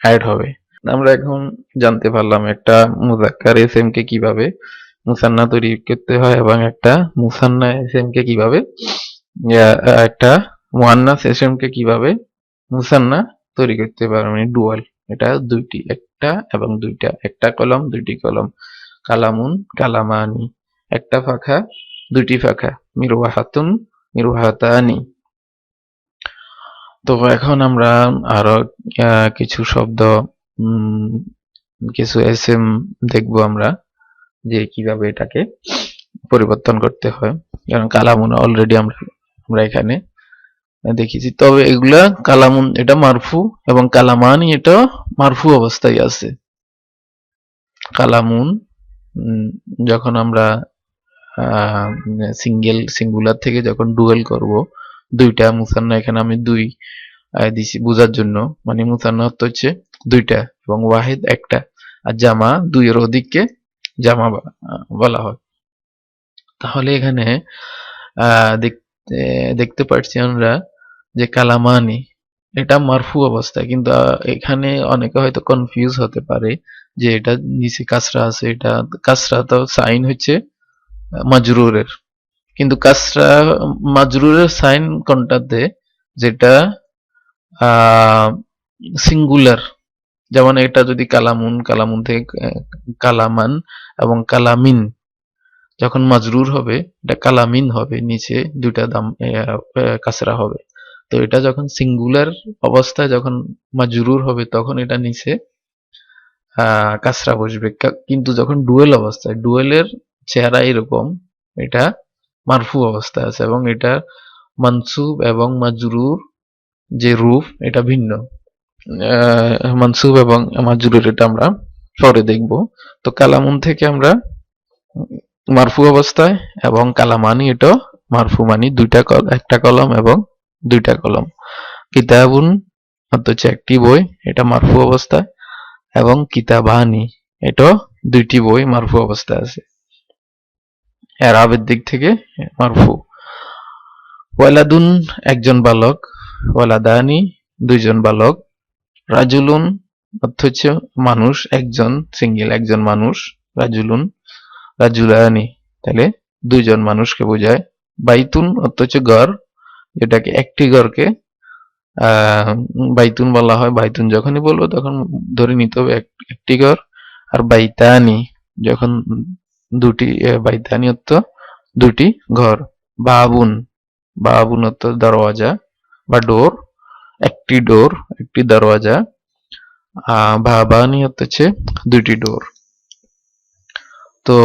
অ্যাড হবে। আমরা এখন জানতে পারলাম একটা মুজাক্কার এসএম কে কিভাবে মুসান্না তৈরি করতে হয়, এবং একটা মুসান্না এসএম কে কিভাবে, একটা মুআন্নাস এসএম কে কিভাবে মুসান্না তৈরি করতে পারে, মানে ডুয়াল। এটা দুইটি, একটা এবং দুইটা, একটা কলম দুইটি কলম। কালামুন, কালামানি, একটা ফাঁকা দুইটি ফাঁকা। মিরওয়াহাতুন, মিরওয়াহাতানি। তো এখন আমরা আরো কিছু শব্দ, কিছু এসএম দেখবো আমরা। যে কিভাবে এটাকে পরিবর্তন করতে হয়, কারণ কালামুন অলরেডি আমরা এখানে দেখেছি। তবে এগুলা কালামুন এটা মারফু এবং কালামানি এটা মারফু অবস্থায় আছে। কালামুন যখন আমরা সিঙ্গুলার থেকে যখন ডুয়েল করব, দুইটা মুসান্না, এখানে আমি দুই দিছি বোঝার জন্য, মানে মুসান্না অর্থ হচ্ছে দুইটা এবং ওয়াহিদ একটা, আর জামা দুইয়ের অধিককে জামা বলা হয়। তাহলে এখানে দেখতে পাচ্ছি আমরা যে কালামানি এটা মারফু অবস্থায়, কিন্তু এখানে অনেকে হয়তো কনফিউজ হতে পারে যে এটা নিচে কাসরা আছে, এটা কাসরা তো সাইন হচ্ছে মাজরুরের, কিন্তু কাসরা মাজরুরের সাইন কোনটাতে, যেটা সিঙ্গুলার। যেমন এটা যদি কালামুন, কালামুন থেকে কালামান এবং কালামিন যখন মাজরুর হবে এটা কালামিন হবে, নিচে দুইটা দাম কাসরা হবে। তো এটা যখন সিঙ্গুলার অবস্থায় যখন মাজরুর হবে তখন এটা নিচে কাসরা বসবে, কিন্তু যখন ডুয়েল অবস্থায়, ডুয়েলের চেহারা এরকম, এটা মারফু অবস্থায় আছে এবং এটা মানসুব এবং মাজরুর যে রূপ এটা ভিন্ন। মানসুব এবং মাজরুর এটা আমরা পরে দেখব। তো কালামুন থেকে আমরা মারফু অবস্থায় এবং কালামানি এটা মারফু, মানি একটা কলম এবং দুইটা কলম। কিতাবুন হচ্ছে একটি বই, এটা মারফু অবস্থায়, এবং কিতাবানি এটা দুইটি বই মারফু অবস্থায় আছে। এরাবের দিক থেকে মারফু। ওয়ালাদুন একজন বালক, ওয়ালাদানি দুইজন বালক, রাজুলুন অর্থ হচ্ছে মানুষ একজন, সিঙ্গেল একজন মানুষ, রাজুলুন রাজুলানি তাহলে দুইজন মানুষকে বোঝায়। বাইতুন অর্থ হচ্ছে ঘর, যেটাকে একটি ঘরকে বাইতুন বলা হয়। বাইতুন যখনই বলবো তখন ধরে নিতে হবে একটি ঘর। আর বাইতানি যখন দুটি, বাইতানি অর্থ দুটি ঘর। বাবুন, বাবুন অর্থ দরওয়াজা বা ডোর, একটি ডোর, একটি দরওয়াজা। বাবানি অর্থ হচ্ছে দুইটি ডোর। তো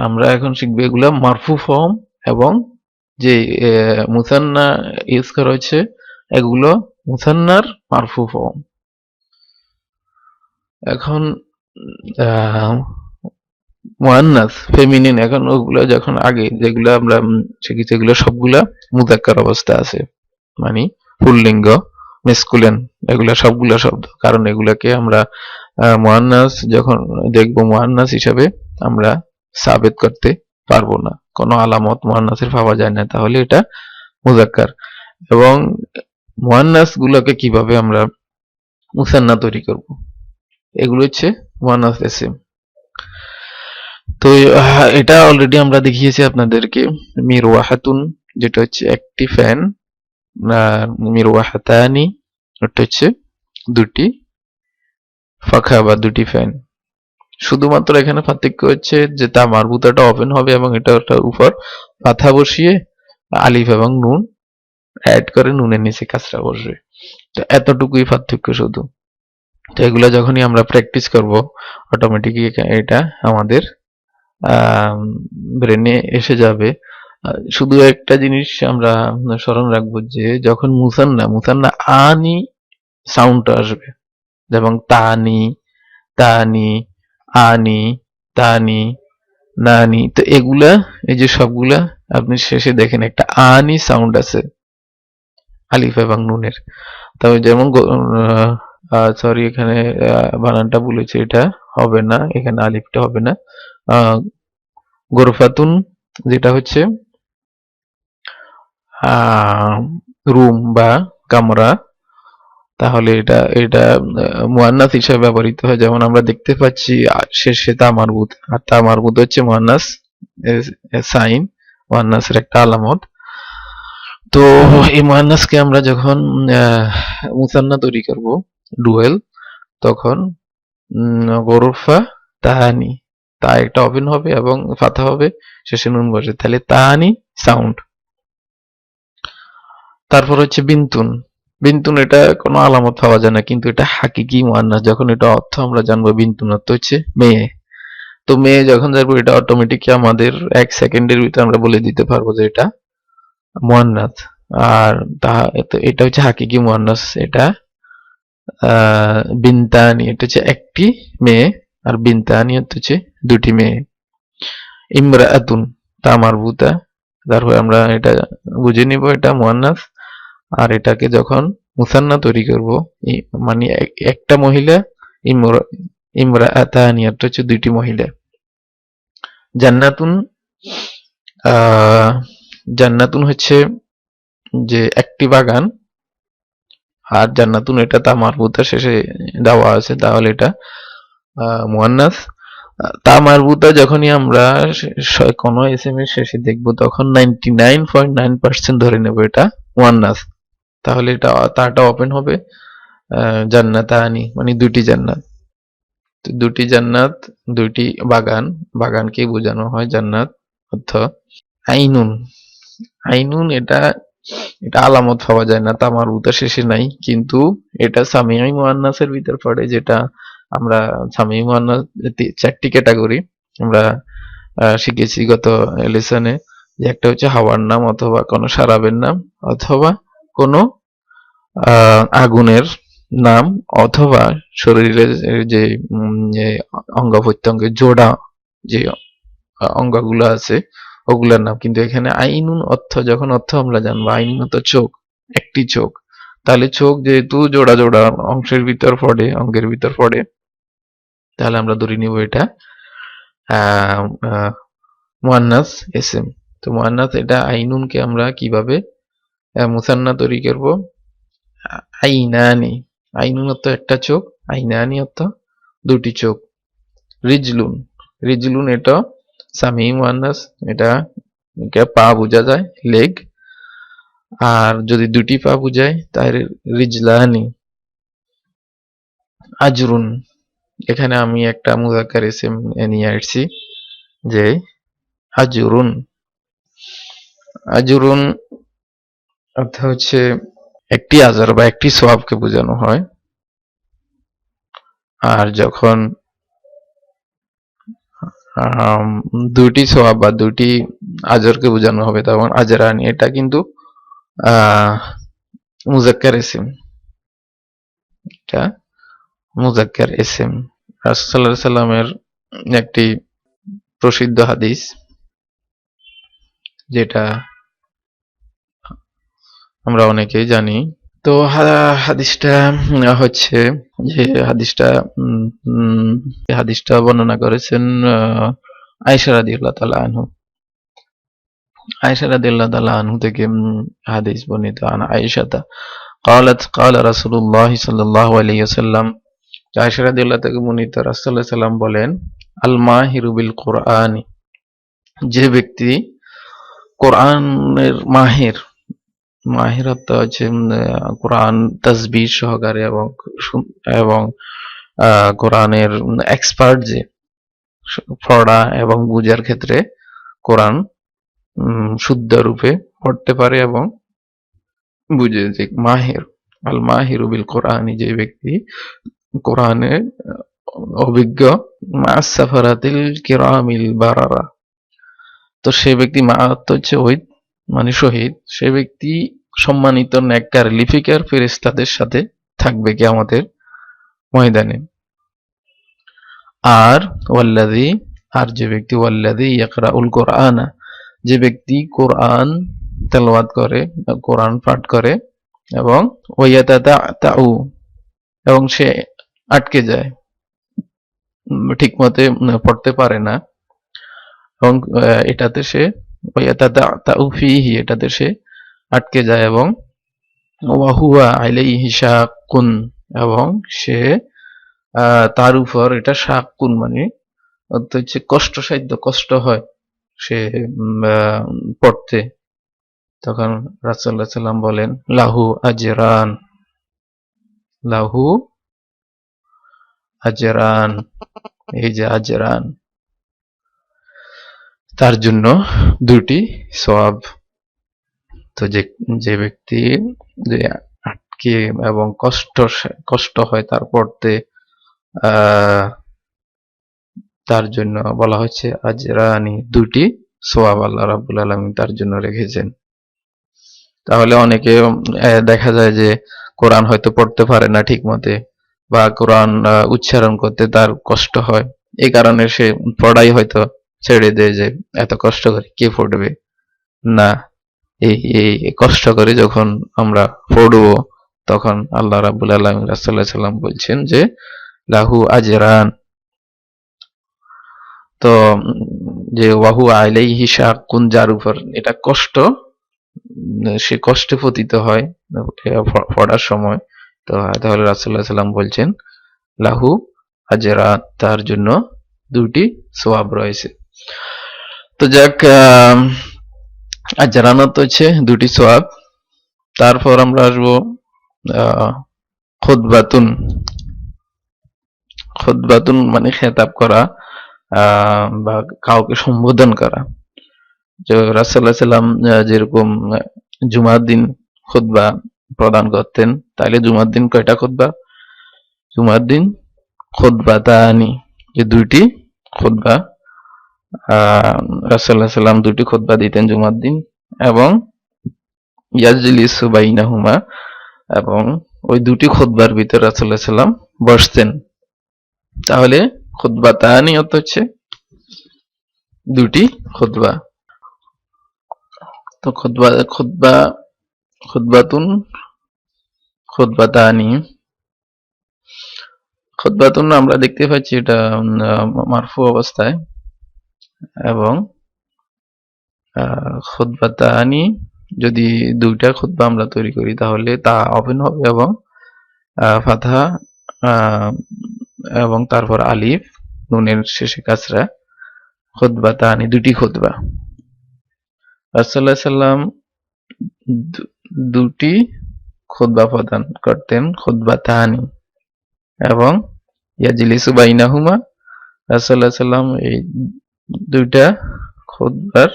আমরা এখন শিখবো এগুলা মারফু ফর্ম এবং যে মুসান্না ইউজ করা হয়েছে এগুলো মুসান্নার মারফু ফর্ম। এখন মুয়ান্নাস ফেমিনিন, এখন ওগুলো যখন আগে যেগুলো আমরা শিখেছি এগুলো সবগুলা মুযাক্কার অবস্থা আছে, মানে পুল্লিঙ্গ মেসকুলেন, এগুলা সবগুলা শব্দ, কারণ এগুলাকে আমরা মুয়ান্নাস যখন দেখব মুয়ান্নাস হিসাবে আমরা সাবেত করতে পারবো না, কোনো আলামত মুয়ান্নাসের পাওয়া যায় না, তাহলে এটা মুযাক্কার। এবং মুয়ান্নাস গুলোকে কিভাবে আমরা মুসান্না তৈরি করব, এগুলো হচ্ছে মুয়ান্নাস ইসম। তো এটা অলরেডি আমরা দেখিয়েছি আপনাদেরকে। মিরওয়াহাতুন যেটা হচ্ছে একটি ফ্যান, মিরওয়াহাতানি ওটা হচ্ছে দুটি পাখা বা দুটি ফ্যান। শুধুমাত্র এখানে পার্থক্য হচ্ছে যে তা মারবুতাটা ওপেন হবে এবং এটার উপর পাথা বসিয়ে আলিফ এবং নুন অ্যাড করে নুনের নিচে কাসরা বসবে। তো এতটুকুই পার্থক্য শুধু। তো এগুলো যখনই আমরা প্র্যাকটিস করব অটোমেটিকলি এটা আমাদের ব্রেনে এসে যাবে। শুধু একটা জিনিস আমরা স্মরণ রাখবো যে যখন মুসান্না আনি সাউন্ডটা আসবে, যেমন তানি, তানি, আনি, তানি, নানি, তো এগুলা এই যে সবগুলা আপনি শেষে দেখেন একটা আনি সাউন্ড আছে আলিফ এবং নুনের। তবে যেমন সরি এখানে বানানটা বলেছে, এটা হবে না, এখানে আলিফটা হবে না। গোরফাতুন যেটা হচ্ছে রুম বা কামরা, তাহলে এটা মুয়ান্নাস হিসেবে ব্যবহৃত হয়। যেমন আমরা দেখতে পাচ্ছি শেষে তা মারবুত, আর তা মারবুত হচ্ছে মুয়ান্নাস সাইন, মুয়ান্নাসের একটা আলামত। তো এই মুয়ান্নাসকে আমরা যখন মুসান্না তৈরি করব ডুয়েল, তখন গোরফা তাহানি, তা একটা ওপেন হবে এবং ফাথা হবে, শেষে নুন বসে, তাহলে তাহানি সাউন্ড। তারপর হচ্ছে বিন্তুন, বিন্তুন এটা কোনো আলামত পাওয়া যায় না, কিন্তু এটা হাকিকি মুয়ান্নাস। যখন এটা অর্থ আমরা জানবো, বিন্তুন অর্থ হচ্ছে মেয়ে। তো মেয়ে যখন জানবো, এটা অটোমেটিকলি আমাদের 1 সেকেন্ডের ভিতরে আমরা বলে দিতে পারবো যে এটা মুয়ান্নাস। আর এটা হচ্ছে হাকিকি মুয়ান্নাস। এটা বিনতানি, এটা হচ্ছে একটি মেয়ে, আর বিনতানি হচ্ছে দুটি মেয়ে। ইমরাআতুন তা মারবুতা, তারপর আমরা এটা বুঝে নিব এটা মুয়ান্নাস। আর এটাকে যখন মুসান্না তৈরি করব, মানে একটা মহিলা, ইমরাআতানি অর্থ হচ্ছে দুইটি মহিলা। জান্নাতুন, জান্নাতুন হচ্ছে যে একটি বাগান, আর জান্নাতুন এটা তা মারবুতা শেষে দেওয়া আছে, তাহলে এটা মুয়ান্নাস। তা মারবুতা যখনই আমরা কোনো এসএম এর শেষে দেখব, তখন 99.9% ধরে নেব এটা মুয়ান্নাস। তাহলে এটা তাটা ওপেন হবে, জান্নাতানি মানে দুটি জান্নাত। দুটি জান্নাত, দুইটি বাগান, বাগানকে বোঝানো হয় জান্নাত অর্থ। আইনুন, আইনুন এটা আলামত পাওয়া যায় না, তামার উতা শেষে নাই, কিন্তু এটা সামিয়াই মুয়ান্নাসের ভিতর পড়ে। যেটা আমরা সামিয়াই মুয়ান্নাস 4টি ক্যাটাগরি আমরা শিখেছি গত লেসনে, যে একটা হচ্ছে হাওয়ার নাম, অথবা কোনো সারাবের নাম, অথবা কোনো আগুনের নাম, অথবা শরীরের যে অঙ্গ প্রত্যঙ্গের জোড়া যে অঙ্গগুলো আছে ওগুলার নাম। কিন্তু এখানে আইনুন অর্থ, যখন অর্থ আমরা জানবো, আইনুন অর্থ চোখ, একটি চোখ। তাহলে চোখ যেহেতু জোড়া জোড়া অংশের ভিতর পড়ে, অঙ্গের ভিতর পড়ে, তাহলে আমরা ধরে নিব এটা মুয়ান্নাস এসএম। তো মুয়ান্নাস এটা আইনুনকে আমরা কিভাবে মুসান্না তৈরি করব? আইনানি, আইনুন অর্থ একটা চোখ, আইনানি অর্থ দুটি চোখ। রিজলুন, রিজলুন এটা সামি মুয়ান্নাস, এটা পা বোঝা যায়, লেগ। আর যদি দুটি পা বোঝায় তাহলে রিজলানি। আজরুন, এখানে আমি একটা মুযাক্কার ইসম নিয়ে আসছি, যে আজরুন। আজরুন অর্থ হচ্ছে একটি আজর বা একটি সওয়াবকে বোঝানো হয়। আর যখন দুটি সওয়াব বা দুটি আজরকে বোঝানো হবে, তখন আজরানি। এটা কিন্তু মুযাক্কার ইসম, এটা মুযাক্কার ইসম। রাসূল সাল্লাল্লাহু আলাইহি সাল্লামের একটি প্রসিদ্ধ হাদিস, যেটা আমরা অনেকেই জানি। তো হাদিসটা হচ্ছে যে হাদিসটা বর্ণনা করেছেন আয়েশা রাদিয়াল্লাহু তাআলা আনহু। আয়েশা রাদিয়াল্লাহু তাআলা আনহু থেকে হাদিস বর্ণিত। আন আয়েশাতা قالت قال رسول الله صلى الله عليه وسلم, আয়েশা রাদিয়াল্লাহু থেকে বর্ণিত, রাসূল সাল্লাল্লাহু আলাইহি ওয়াসাল্লাম বলেন, আল মাহিরু বিল কুরআনি, যে ব্যক্তি কোরআনের মাহির, মাহির অর্থ হচ্ছে কোরআন তাসবিহ সহকারে এবং কোরআনের এক্সপার্ট, যে পড়া এবং বুঝার ক্ষেত্রে কোরআন শুদ্ধ রূপে পড়তে পারে এবং বুঝে, যে মাহির। আল মাহিরু বিল কোরআনি, যে ব্যক্তি কোরআনের অভিজ্ঞ, মা'আস সাফারাতিল কিরামিল বারারা। তো সে ব্যক্তি, মা অর্থ হচ্ছে ওইদ মানে শহীদ, সে ব্যক্তি সম্মানিত নেককার লিপিকার ফেরেশতাদের সাথে থাকবে কিয়ামতের ময়দানে। আর ওয়াল্লাযী, আর যে ব্যক্তি, ওয়াল্লাযী ইয়াকরাউল কুরআনা, যে ব্যক্তি কোরআন তেলাওয়াত করে, কোরআন পাঠ করে, এবং ওয়ায়াতাতাউ, এবং সে আটকে যায়, ঠিকমতো পড়তে পারে না, এবং এটাতে সে ওয়ায়াতাতাউ ফীহি, এটাতে সে আটকে যায়, এবং ওয়া হুয়া আলাইহি শাক্কুন, এবং সে তার উপর এটা শাক্কুন মানে অর্থ হচ্ছে কষ্টসাধ্য, কষ্ট হয় সে পড়তে। তখন রাসূলুল্লাহ সাল্লাল্লাহু আলাইহি ওয়াসাল্লাম বলেন, লাহু আজরান, লাহু আজরান, এই যে আজরান, তার জন্য দুটি সওয়াব। তো যে ব্যক্তি যে কে এবং কষ্ট হয় তার পড়তে, আহ তার জন্য বলা হচ্ছে আজরানি, দুটি সওয়াব আল্লাহ রাব্বুল আলামিন তার জন্য রেখেছেন। তাহলে অনেকে দেখা যায় যে কোরআন হয়তো পড়তে পারে না ঠিক মতে, বা কোরআন উচ্চারণ করতে তার কষ্ট হয়, এই কারণে সে পড়াই হয়তো ছেড়ে দেয় যে এত কষ্ট করে কে পড়বে। না, এই এই কষ্ট করে যখন আমরা পড়বো তখন আল্লাহ রাব্বুল আলামিন রাসূলুল্লাহ সাল্লাল্লাহু আলাইহি ওয়াসাল্লাম বলছেন যে লাহু আজরান। তো যে ওয়াহু আলাইহি শাক্কুন, যার উপর এটা কষ্ট, সে কষ্টে পতিত হয় পড়ার সময়, তো তাহলে রাসূলুল্লাহ সাল্লাল্লাহু আলাইহি ওয়াসাল্লাম বলছেন লাহু আজরান, তার জন্য দুটি সওয়াব রয়েছে। তো যাক, আজরান তো হচ্ছে দুটি সওয়াব। তারপর আমরা আসবো খুতবাতুন। খুতবাতুন মানে খেতাব করা বা কাউকে সম্বোধন করা। যে রাসূলুল্লাহ সাল্লাল্লাহু আলাইহি ওয়াসাল্লাম যেরকম জুমার দিন খুতবা প্রদান করতেন, তাহলে জুমার দিন কয়টা খুতবা? জুমার দিন খুতবাতানি, যে দুইটি খুতবা। রাসূলুল্লাহ সাল্লাল্লাহু আলাইহি ওয়াসাল্লাম দুটি খুতবা দিতেন জুমার দিন, এবং ইয়াজলিসু বাইনাহুমা, এবং ওই দুটি খুতবার ভিতর রাসূলুল্লাহ সাল্লাল্লাহু আলাইহি ওয়াসাল্লাম বসতেন। তাহলে খুতবাতানি অর্থ হচ্ছে দুটি খুতবা। তো খুতবাতুন, খুতবাতানি। খুতবাতুন আমরা দেখতে পাচ্ছি এটা মারফু অবস্থায়, এবং খুতবাতানি যদি দুইটা খুতবা আমরা তৈরি করি তাহলে তা ওপেন হবে, এবং ফাতহা এবং তারপর আলিফ, নুনের শেষে কাসরা, খুতবাতানি, দুটি খুতবা। রাসূলুল্লাহ সাল্লাল্লাহু আলাইহি ওয়াসাল্লাম দুটি খুতবা প্রদান করতেন, খুতবাতানি, এবং ইয়াজলিসু বাইনাহুমা, রাসূলুল্লাহ সাল্লাল্লাহু আলাইহি ওয়াসাল্লাম এই দুইটা খুতবার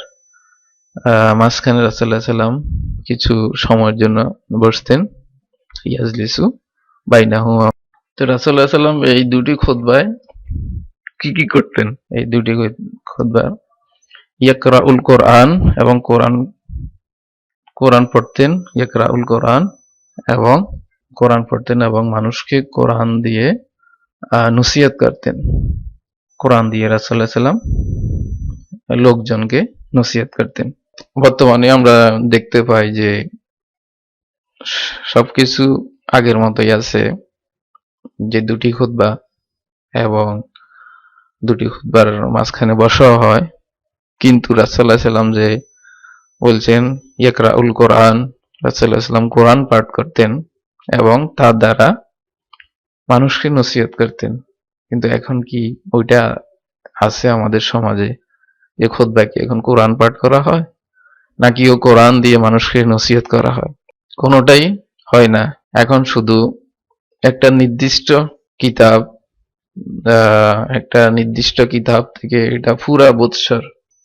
মাঝখানে রাসূলুল্লাহ সাল্লাল্লাহু আলাইহি ওয়াসাল্লাম কিছু সময়ের জন্য বসতেন, ইয়াজলিসু বাইনাহুমা। তো রাসূলুল্লাহ সাল্লাল্লাহু আলাইহি ওয়াসাল্লাম এই দুটি খুতবায় কি কি করতেন? এই দুটি খুতবা ইয়াকরাউল কোরআন, এবং কোরআন পড়তেন, ইয়াকরাউল কোরআন, এবং কোরআন পড়তেন এবং মানুষকে কোরআন দিয়ে নসিহত করতেন। কোরআন দিয়ে রাসূলুল্লাহ সাল্লাল্লাহু আলাইহি ওয়াসাল্লাম লোকজনকে নসিহত করতেন। বর্তমানে আমরা দেখতে পাই যে সবকিছু আগের মতোই আছে, যে দুটি খুতবা এবং দুটি খুতবার মাঝখানে বসা হয়, কিন্তু রাসূলুল্লাহ সাল্লাল্লাহু আলাইহি ওয়াসাল্লাম যে বলছেন ইয়াকরাউল কোরআন, রাসূলুল্লাহ সাল্লাল্লাহু আলাইহি ওয়াসাল্লাম কোরআন পাঠ করতেন এবং তার দ্বারা মানুষকে নসিহত করতেন। কিন্তু এখন কি ওইটা আছে আমাদের সমাজে? যে খুতবায় কি এখন কোরআন পাঠ করা হয়, নাকি ও কোরআন দিয়ে মানুষকে নসিহত করা হয়? কোনোটাই হয় না। এখন শুধু একটা নির্দিষ্ট কিতাব, থেকে এটা পুরা বৎসর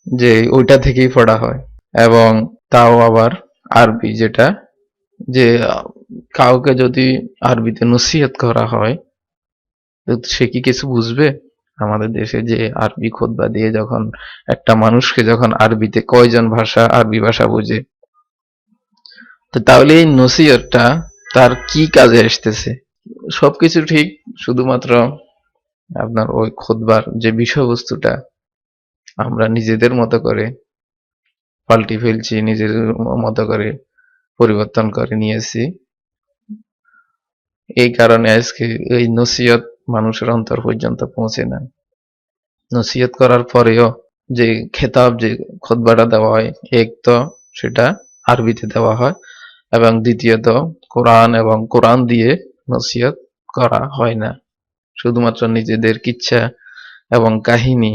যে ওইটা থেকেই পড়া হয়, এবং তাও আবার আরবি, যেটা যে কাউকে যদি আরবিতে নসিহত করা হয় সে কি কিছু বুঝবে? আমাদের দেশে যে আরবি খুতবা দিয়ে যখন একটা মানুষকে যখন আরবিতে, কয়জন আরবি ভাষা বুঝে? তো তাহলে এই নসিহতটা তার কি কাজে আসতেছে? সবকিছু ঠিক, শুধুমাত্র আপনার ওই খুতবার যে বিষয়বস্তুটা আমরা নিজেদের মতো করে পাল্টে ফেলছি, নিজের মতো করে পরিবর্তন করে নিয়েছি। এই কারণে আজকে এই নসিহত মানুষের অন্তর পর্যন্ত পৌঁছে না। নসিহত করার পরেও যে খেতাব, যে খুতবাটা দেওয়া হয়, এক তো সেটা আরবিতে দেওয়া হয়, এবং দ্বিতীয়ত কোরআন এবং কোরআন দিয়ে নসিহত করা হয় না। শুধুমাত্র নিজেদের কিচ্ছা এবং কাহিনী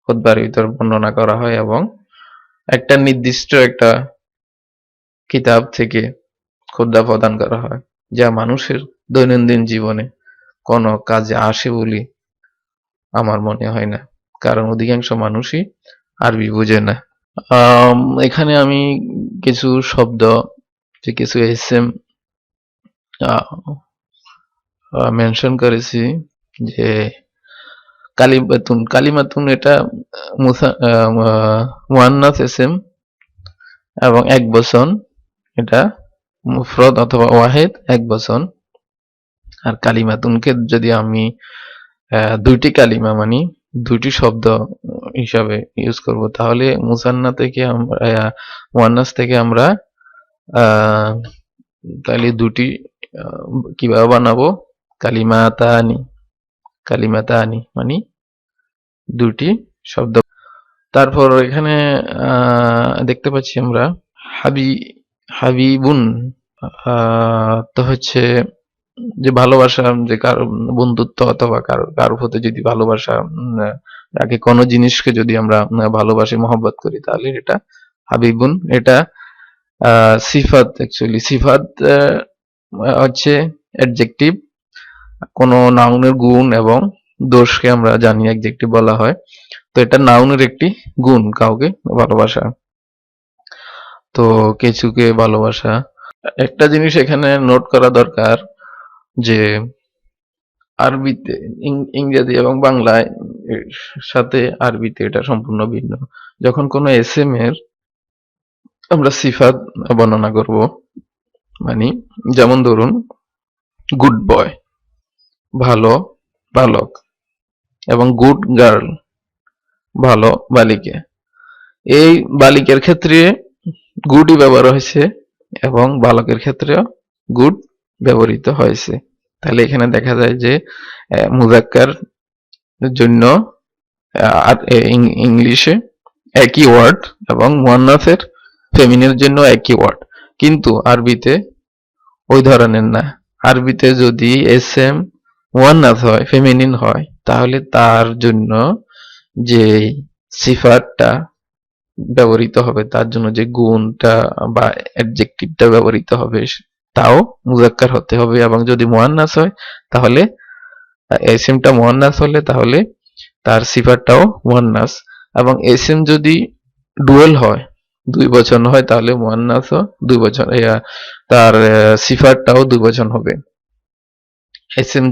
খুতবার ভিতর বর্ণনা করা হয়, এবং একটা নির্দিষ্ট একটা কিতাব থেকে খুতবা প্রদান করা হয়, যা মানুষের দৈনন্দিন জীবনে কোনো কাজে আসে বলে আমার মনে হয় না, কারণ অধিকাংশ মানুষই আরবি বুঝে না। এখানে আমি কিছু শব্দ, যে কিছু এসএম মেনশন করেছি যে কালিমাতুন এটা মুয়ান্নাস ইসম এবং এক বচন, এটা মুফরদ অথবা ওয়াহিদ এক বচন। আর কালিমাতুনকে যদি আমি দুইটি কালিমা মানে দুইটি শব্দ হিসাবে ইউজ করব, তাহলে মুসান্না থেকে আমরা মুয়ান্নাস থেকে আমরা তাহলে দুটি কিভাবে বানাবো, কালিমাতানি মানে দুটি শব্দ। তারপর এখানে দেখতে পাচ্ছি আমরা হাবিবুন, তো হচ্ছে যে ভালোবাসা, যে কারো বন্ধুত্ব অথবা কারোর প্রতি যদি ভালোবাসা রাখে, কোনো জিনিসকে যদি আমরা ভালোবাসি, মহব্বত করি, তাহলে এটা হাবিবুন। এটা সিফাত, অ্যাকচুয়ালি সিফাত হচ্ছে অ্যাডজেক্টিভ, কোনো নাউনের গুণ এবং দোষকে আমরা জানি অ্যাডজেক্টিভ বলা হয়। তো এটা নাউনের একটি গুণ, কাউকে ভালোবাসা, তো কিছুকে ভালোবাসা। একটা জিনিস এখানে নোট করা দরকার যে আরবিতে, ইংরেজি এবং বাংলায় সাথে আরবিতে এটা সম্পূর্ণ ভিন্ন। যখন কোনো এসএম এর আমরা সিফাত বর্ণনা করব, মানে যেমন ধরুন গুড বয়, ভালো বালক, এবং গুড গার্ল, ভালো বালিকা। এই বালিকার ক্ষেত্রে গুডই ব্যবহার হয়েছে এবং বালকের ক্ষেত্রেও গুড ব্যবহৃত হয়েছে। তাহলে এখানে দেখা যায় যে মুজাক্কার জন্য ইংলিশে একই ওয়ার্ড এবং মুয়ান্নাসের ফেমিনের জন্য একই ওয়ার্ড, কিন্তু আরবিতে ওই ধরনের না। আরবিতে যদি এসএম মুয়ান্নাস হয়, ফেমিনিন হয়, তাহলে তার জন্য যে সিফাতটা ব্যবহৃত হবে, তার জন্য যে গুণটা বা অ্যাডজেক্টিভটা ব্যবহৃত হবে, তাও মুজাক্কার হতে হবে। এবং যদি মুয়ান্নাস হয়, তাহলে এসএমটা মুয়ান্নাস হলে তাহলে তার সিফাতটাও মুয়ান্নাস। এবং এসএম যদি ডুয়েল হয়, দুই বচন হয়, তাহলে মুয়ান্নাসও দুই বচন, তার সিফাতটাও দুই বচন হবে। এসএম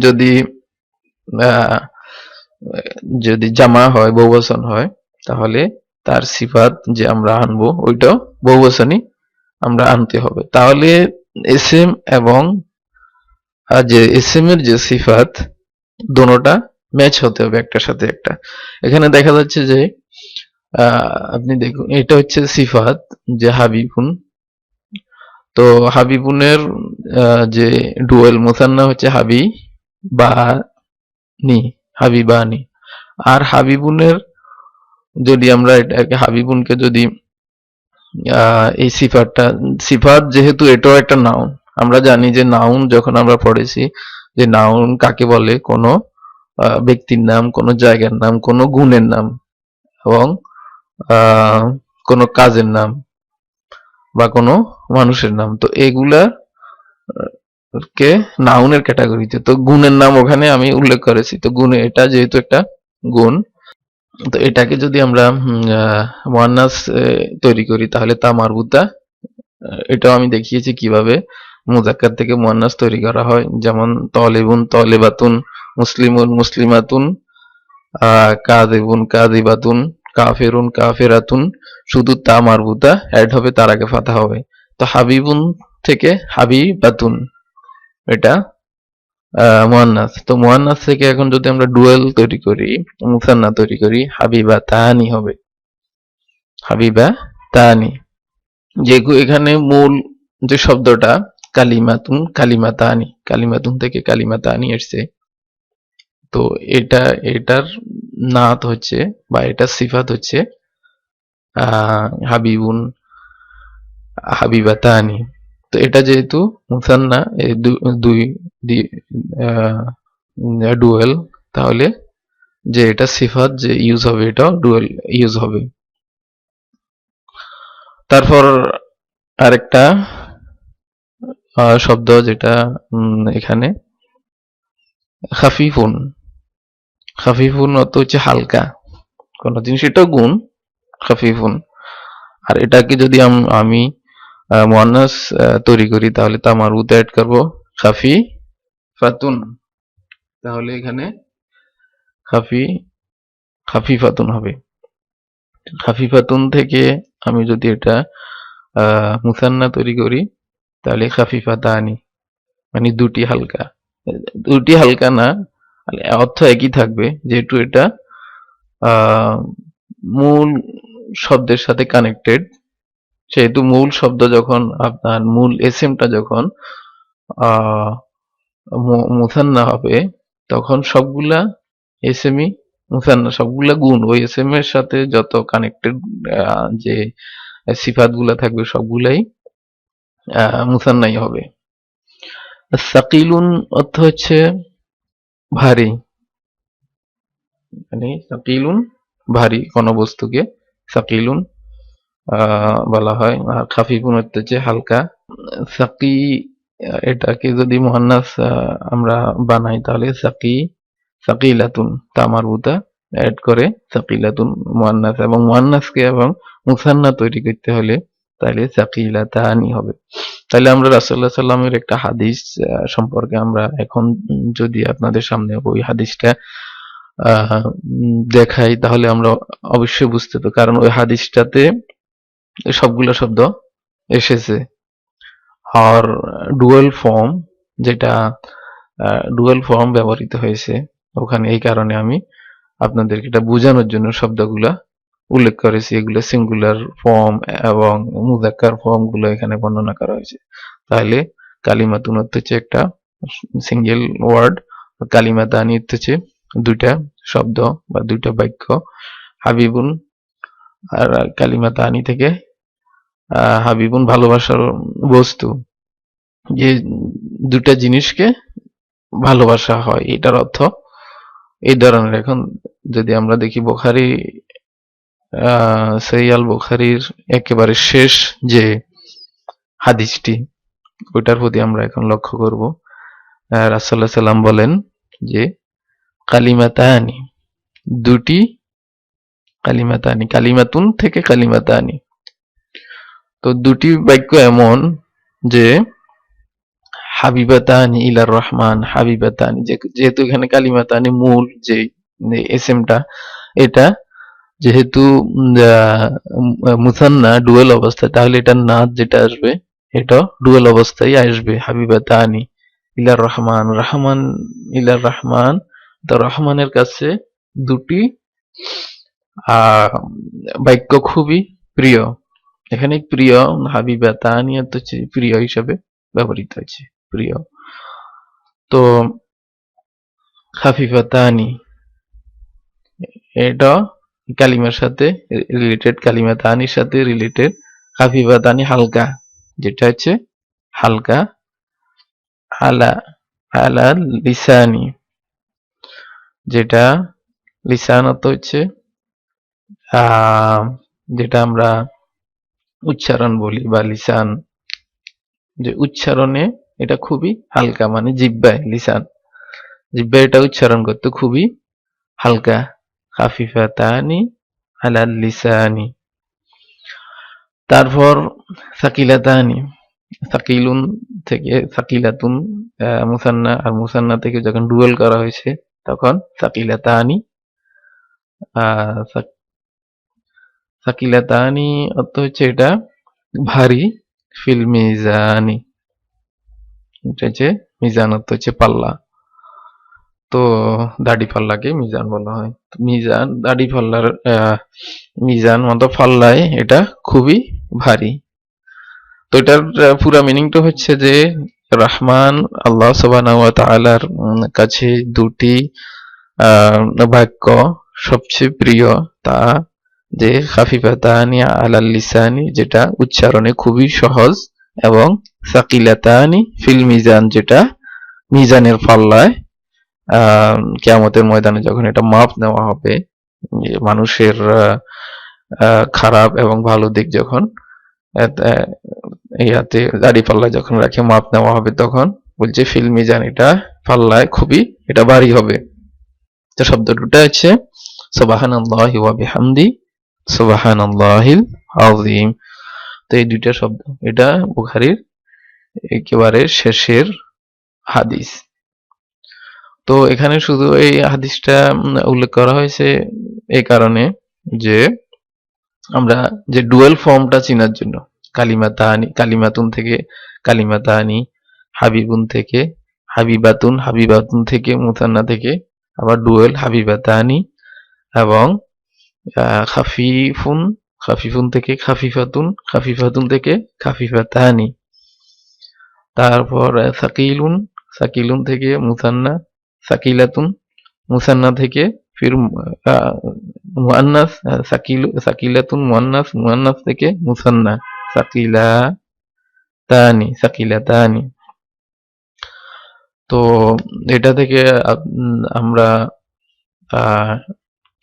যদি জামা হয়, বহুবচন হয়, তাহলে তার সিফাত যে আমরা আনবো ওইটাও বহুবচনই আমরা আনতে হবে। তাহলে এসএম এবং যে এসএম এর যে সিফাত, দোনোটা ম্যাচ হতে হবে একটার সাথে একটা। এখানে দেখা যাচ্ছে যে আপনি দেখুন, এটা হচ্ছে সিফাত যে হাবিবুন, তো হাবিবুনের যে ডুয়েল মুসান্না হচ্ছে হাবিবানি। আর হাবিবুনের যদি আমরা এটাকে হাবিবুনকে যদি এই সিফাত যেহেতু এটাও একটা নাউন, আমরা জানি যে নাউন যখন আমরা পড়েছি যে নাউন কাকে বলে, কোনো ব্যক্তির নাম, কোনো জায়গার নাম, কোনো গুণের নাম এবং কোনো কাজের নাম বা কোনো মানুষের নাম। তো এগুলা কে নাউনের ক্যাটাগরিতে, তো গুণের নাম ওখানে আমি উল্লেখ করেছি। তো গুণে এটা যেহেতু একটা গুণ, তো এটাকে যদি আমরা মুয়ান্নাস তৈরি করি, তাহলে তা মারবুতা, এটাও আমি দেখিয়েছি কিভাবে মুজাক্কার থেকে মুয়ান্নাস তৈরি করা হয়। যেমন তলেবুন তলেবাতুন, মুসলিমুন মুসলিমাতুন, কাযিবুন কাযিবাতুন, কাফিরুন কাফিরাতুন, শুধু তা মারবুতা অ্যাড হবে, তার আগে ফাথা হবে। তো হাবিবুন থেকে হাবিবাতুন, এটা মুয়ান্নাস। তো মুয়ান্নাস থেকে এখন যদি আমরা ডুয়েল তৈরি করি, মুসান্না তৈরি করি, হাবিবাতানি হবে, হাবিবাতানি। যে এখানে মূল যে শব্দটা কালিমাতুন, কালিমাতুন থেকে কালিমাতানি এসছে। তো এটার নাত হচ্ছে বা এটা সিফাত হচ্ছে হাবিবুন, হাবিবাতানি। তো এটা যেহেতু মুসান্না, দুই ডুয়েল, তাহলে যে এটা সিফাত যে ইউজ হবে, এটাও ডুয়েল ইউজ হবে। তারপর আরেকটা শব্দ যেটা এখানে খাফিফুন, খাফিফুন অর্থ হচ্ছে হালকা কোন জিনিস, এটাও গুণ খাফিফুন। আর এটাকে যদি আমি মুয়ান্নাস তৈরি করি, তাহলে তা মারবুত অ্যাড করব, খাফিফাতুন, তাহলে এখানে খাফিফাতুন হবে। খাফিফাতুন থেকে আমি যদি এটা মুসান্না তৈরি করি তাহলে খাফিফাতানি, মানে দুটি হালকা। দুটি হালকা না, অর্থ একই থাকবে, যেহেতু এটা মূল শব্দের সাথে কানেক্টেড, সেহেতু মূল শব্দ যখন আপনার মূল এসএমটা যখন মুসান্না হবে তখন সবগুলা এসএমই মুসান্না, সবগুলা গুণ ওই এসএম এর সাথে যত কানেক্টেড যে সিফাত গুলা থাকবে সবগুলাই মুসান্নাই হবে। সাকিলুন অর্থ হচ্ছে ভারী, মানে সাকিলুন ভারী কোন বস্তুকে সাকিলুন বলা হয়। আর খাফিফুন হচ্ছে হালকা। সাকি এটাকে যদি মুয়ান্নাস আমরা বানাই তাহলে সাকিলাতুন তা মারবুতা অ্যাড করে সাকিলাতুন মুয়ান্নাস, এবং মুয়ান্নাসকে এবং মুসান্না তৈরি করতে হলে তাহলে সাকিলাতানি হবে। তাহলে আমরা রাসূলুল্লাহ সাল্লামের একটা হাদিস সম্পর্কে আমরা এখন যদি আপনাদের সামনে ওই হাদিসটা দেখাই তাহলে আমরা অবশ্যই বুঝতে পারবো, কারণ ওই হাদিসটাতে সবগুলো শব্দ এসেছে। আর ডুয়াল ফর্ম, যেটা ডুয়াল ফর্ম ব্যবহৃত হয়েছে ওখানে, এই কারণে আমি আপনাদেরকে এটা বোঝানোর জন্য শব্দগুলা উল্লেখ করেছি। এগুলো সিঙ্গুলার ফর্ম এবং মুযাক্কার ফর্ম গুলো এখানে বর্ণনা করা হয়েছে। তাহলে কালিমাতুন হচ্ছে একটা সিঙ্গেল ওয়ার্ড, কালিমাতানি হচ্ছে দুইটা শব্দ বা দুইটা বাক্য। হাবিবুন আর কালিমাতানি থেকে হাবিবুন ভালোবাসার বস্তু, যে দুটা জিনিসকে ভালোবাসা হয় এটার অর্থ এই ধরনের। এখন যদি আমরা দেখি বুখারী সহিহ আল বুখারীর একেবারে শেষ যে হাদিসটি, ওইটার প্রতি আমরা এখন লক্ষ্য করব। রাসূলুল্লাহ সাল্লাম বলেন যে কালিমাতানি, দুটি কালিমাতানি, কালিমাতুন থেকে কালিমাতানি, তো দুটি বাক্য এমন যে হাবিবাতানি ইলার রহমান, হাবিবাতানি, যেহেতু এখানে কালিমাতানি মূল যে এসএমটা, এটা যেহেতু মুসান্না ডুয়াল অবস্থায়, তাহলে এটা নাত যেটা আসবে এটা ডুয়াল অবস্থায় আসবে। হাবিবাতানি ইলার রহমান, রহমান ইলার রহমান, তো রহমানের কাছে দুটি বাক্য খুবই প্রিয়। এখানে প্রিয় হাবিবাতানি হচ্ছে প্রিয় হিসাবে ব্যবহৃত হয়েছে, প্রিয়। তো খাফিফাতানি এটা কালিমার সাথে রিলেটেড, কালিমাতানির সাথে রিলেটেড। খাফিফাতানি হালকা, যেটা হচ্ছে হালকা। আলা লিসানি, যেটা লিসান হচ্ছে যেটা আমরা উচ্চারণ বলি বা লিসান, যে উচ্চারণে এটা খুবই হালকা, মানে জিহ্বায়, লিসান জিহ্বায় এটা উচ্চারণ করতে খুবই হালকা। খাফিফাতানি আলাল লিসানি। তারপর সাকিলাতানি, সাকিলুন থেকে সাকিলাতুন মুসান্না, আর মুসান্না থেকে যখন ডুয়াল করা হয়েছে তখন সাকিলাতানি। সাকিলাতানি অর্থ হচ্ছে এটা ভারী। ফিল মিজানি, এটা হচ্ছে মিজান অর্থ হচ্ছে পাল্লা। তো দাড়ি পাল্লাকে মিজান বলা হয়। মিজান, দাড়ি পাল্লার মিজান মতো পাল্লায় এটা খুবই ভারী। তো এটার পুরা মিনিংটা হচ্ছে যে রহমান আল্লাহ সুবহানাহু ওয়া তাআলার কাছে দুটি বাক্য সবচেয়ে প্রিয়, তা যে খাফিফাতানি আলাল লিসানি, যেটা উচ্চারণে খুবই সহজ, এবং সাকিলাতানি ফিল মিজান, যেটা মিজানের পাল্লায় কিয়ামতের ময়দানে যখন এটা মাপ নেওয়া হবে, মানুষের খারাপ এবং ভালো দিক যখন ইয়াতে দাড়ি পাল্লায় যখন রাখে মাপ নেওয়া হবে, তখন বলছে ফিল মিজান, এটা পাল্লায় খুবই এটা ভারী হবে। তো শব্দ দুটো হচ্ছে সুবহানাল্লাহি ওয়া বিহামদি, সুবহানাল্লাহিল আযীম। তো এই দুইটা শব্দ, এটা বুখারীর একেবারে শেষের হাদিস। তো এখানে শুধু এই হাদিসটা উল্লেখ করা হয়েছে এই কারণে যে আমরা যে ডুয়াল ফর্মটা চেনার জন্য, কালিমাতানি, কালিমাতুন থেকে কালিমাতানি, হাবিবুন থেকে হাবিবাতুন, হাবিবাতুন থেকে মুসান্না থেকে আবার ডুয়াল হাবিবাতানি, এবং খাফিফুন, খাফিফুন থেকে খাফিফাতুন, খাফিফাতুন থেকে খাফিফাতানি, তারপর সাকিলুন, সাকিলুন থেকে মুসান্না, সাকিলাতুন, মুসান্না থেকে ফির মুআন্নাস, সাকিলাতুন মুআন্নাস, মুআন্নাস থেকে মুসান্না, সাকিলাতানি, সাকিলাতানি। তো এটা থেকে আমরা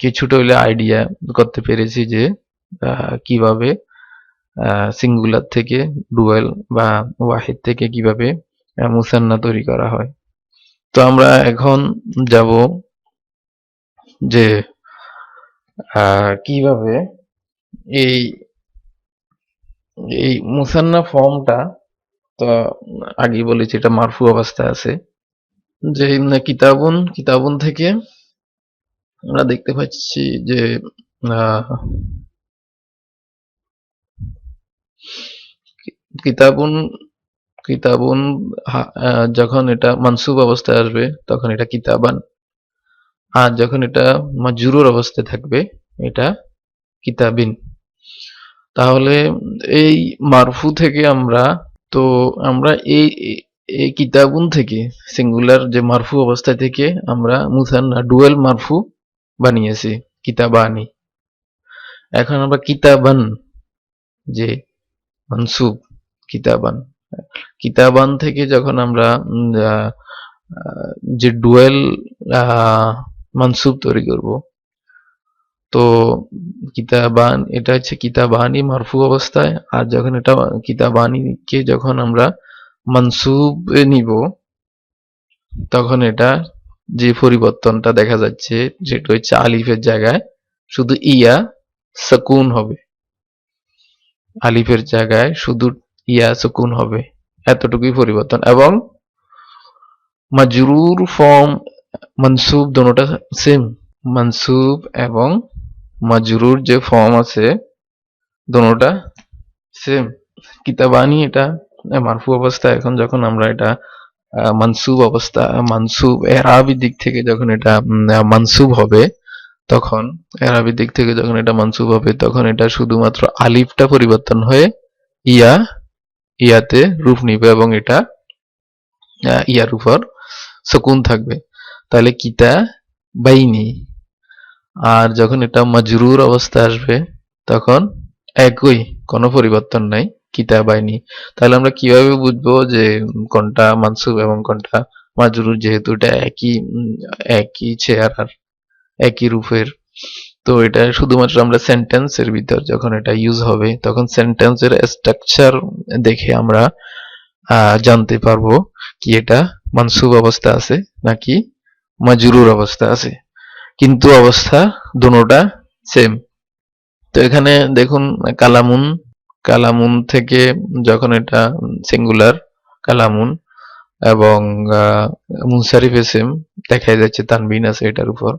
কিছুটা হইলে আইডিয়া করতে পেরেছি যে কিভাবে সিঙ্গুলার থেকে ডুয়াল বা ওয়াহিদ থেকে কিভাবে মুসান্না তৈরি করা হয়। তো আমরা এখন যাব যে কিভাবে এই এই মুসান্না ফর্মটা, তো আগেই বলেছি এটা মারফু অবস্থায় আছে, যে কিতাবুন, কিতাবুন থেকে আমরা দেখতে পাচ্ছি যে কিতাবুন, কিতাবুন যখন এটা মানসুব অবস্থায় আসবে তখন এটা কিতাবান, আর যখন এটা মাজরুর অবস্থায় থাকবে এটা কিতাবিন। তাহলে এই মারফু থেকে আমরা এই কিতাবুন থেকে সিঙ্গুলার যে মারফু অবস্থা থেকে আমরা মুসান্না ডুয়াল মারফু বানিয়েছি কিতাবানি। এখন আমরা কিতাবান যে মানসুব, কিতাবান, কিতাবান থেকে যখন আমরা যে ডুয়াল মানসুব তৈরি করব, তো কিতাবান এটা হচ্ছে কিতাবানি মারফু অবস্থায়, আর যখন এটা কিতাবানিকে যখন আমরা মানসুব নিব তখন এটা যে পরিবর্তনটা দেখা যাচ্ছে যেটা হচ্ছে আলিফের জায়গায় শুধু ইয়া সুকুন হবে, আলিফের জায়গায় শুধু ইয়া সুকুন হবে, এতটুকুই পরিবর্তন। এবং মাজরুর ফর্ম মানসুব দুটোটা সেম, মানসুব এবং মাজরুর যে ফর্ম আছে দুটোটা সেম। কিতাবানি এটা মারফু অবস্থা, এখন যখন আমরা এটা মানসুব অবস্থা, মানসুব এরাবির দিক থেকে যখন এটা মানসুব হবে তখন, এরাবির দিক থেকে যখন এটা মানসুব হবে তখন এটা শুধুমাত্র আলিফটা পরিবর্তন হয়ে ইয়াতে রূপ নিবে এবং এটা ইয়ার উপর সুকুন থাকবে, তাহলে কিতা বাইনি। আর যখন এটা মাজরুর অবস্থা আসবে তখন একই, কোনো পরিবর্তন নাই, কিতাবাইনি। তাহলে আমরা কিভাবে বুঝবো যে কোনটা মানসুব এবং কোনটা মাজরুর, যেহেতু এটা একই চেহারার একই রূপের। তো এটা শুধুমাত্র আমরা সেন্টেন্সের ভিতর যখন এটা ইউজ হবে তখন সেন্টেন্সের স্ট্রাকচার দেখে আমরা জানতে পারবো কি এটা মানসুব অবস্থা আছে নাকি মাজরুর অবস্থা আছে, কিন্তু অবস্থা দুটোটা সেম। তো এখানে দেখুন কালামুন, কালামুন থেকে যখন এটা সিঙ্গুলার কালামুন এবং মুনসারিফে সেম দেখা যাচ্ছে তানবিন আছে এটার উপর,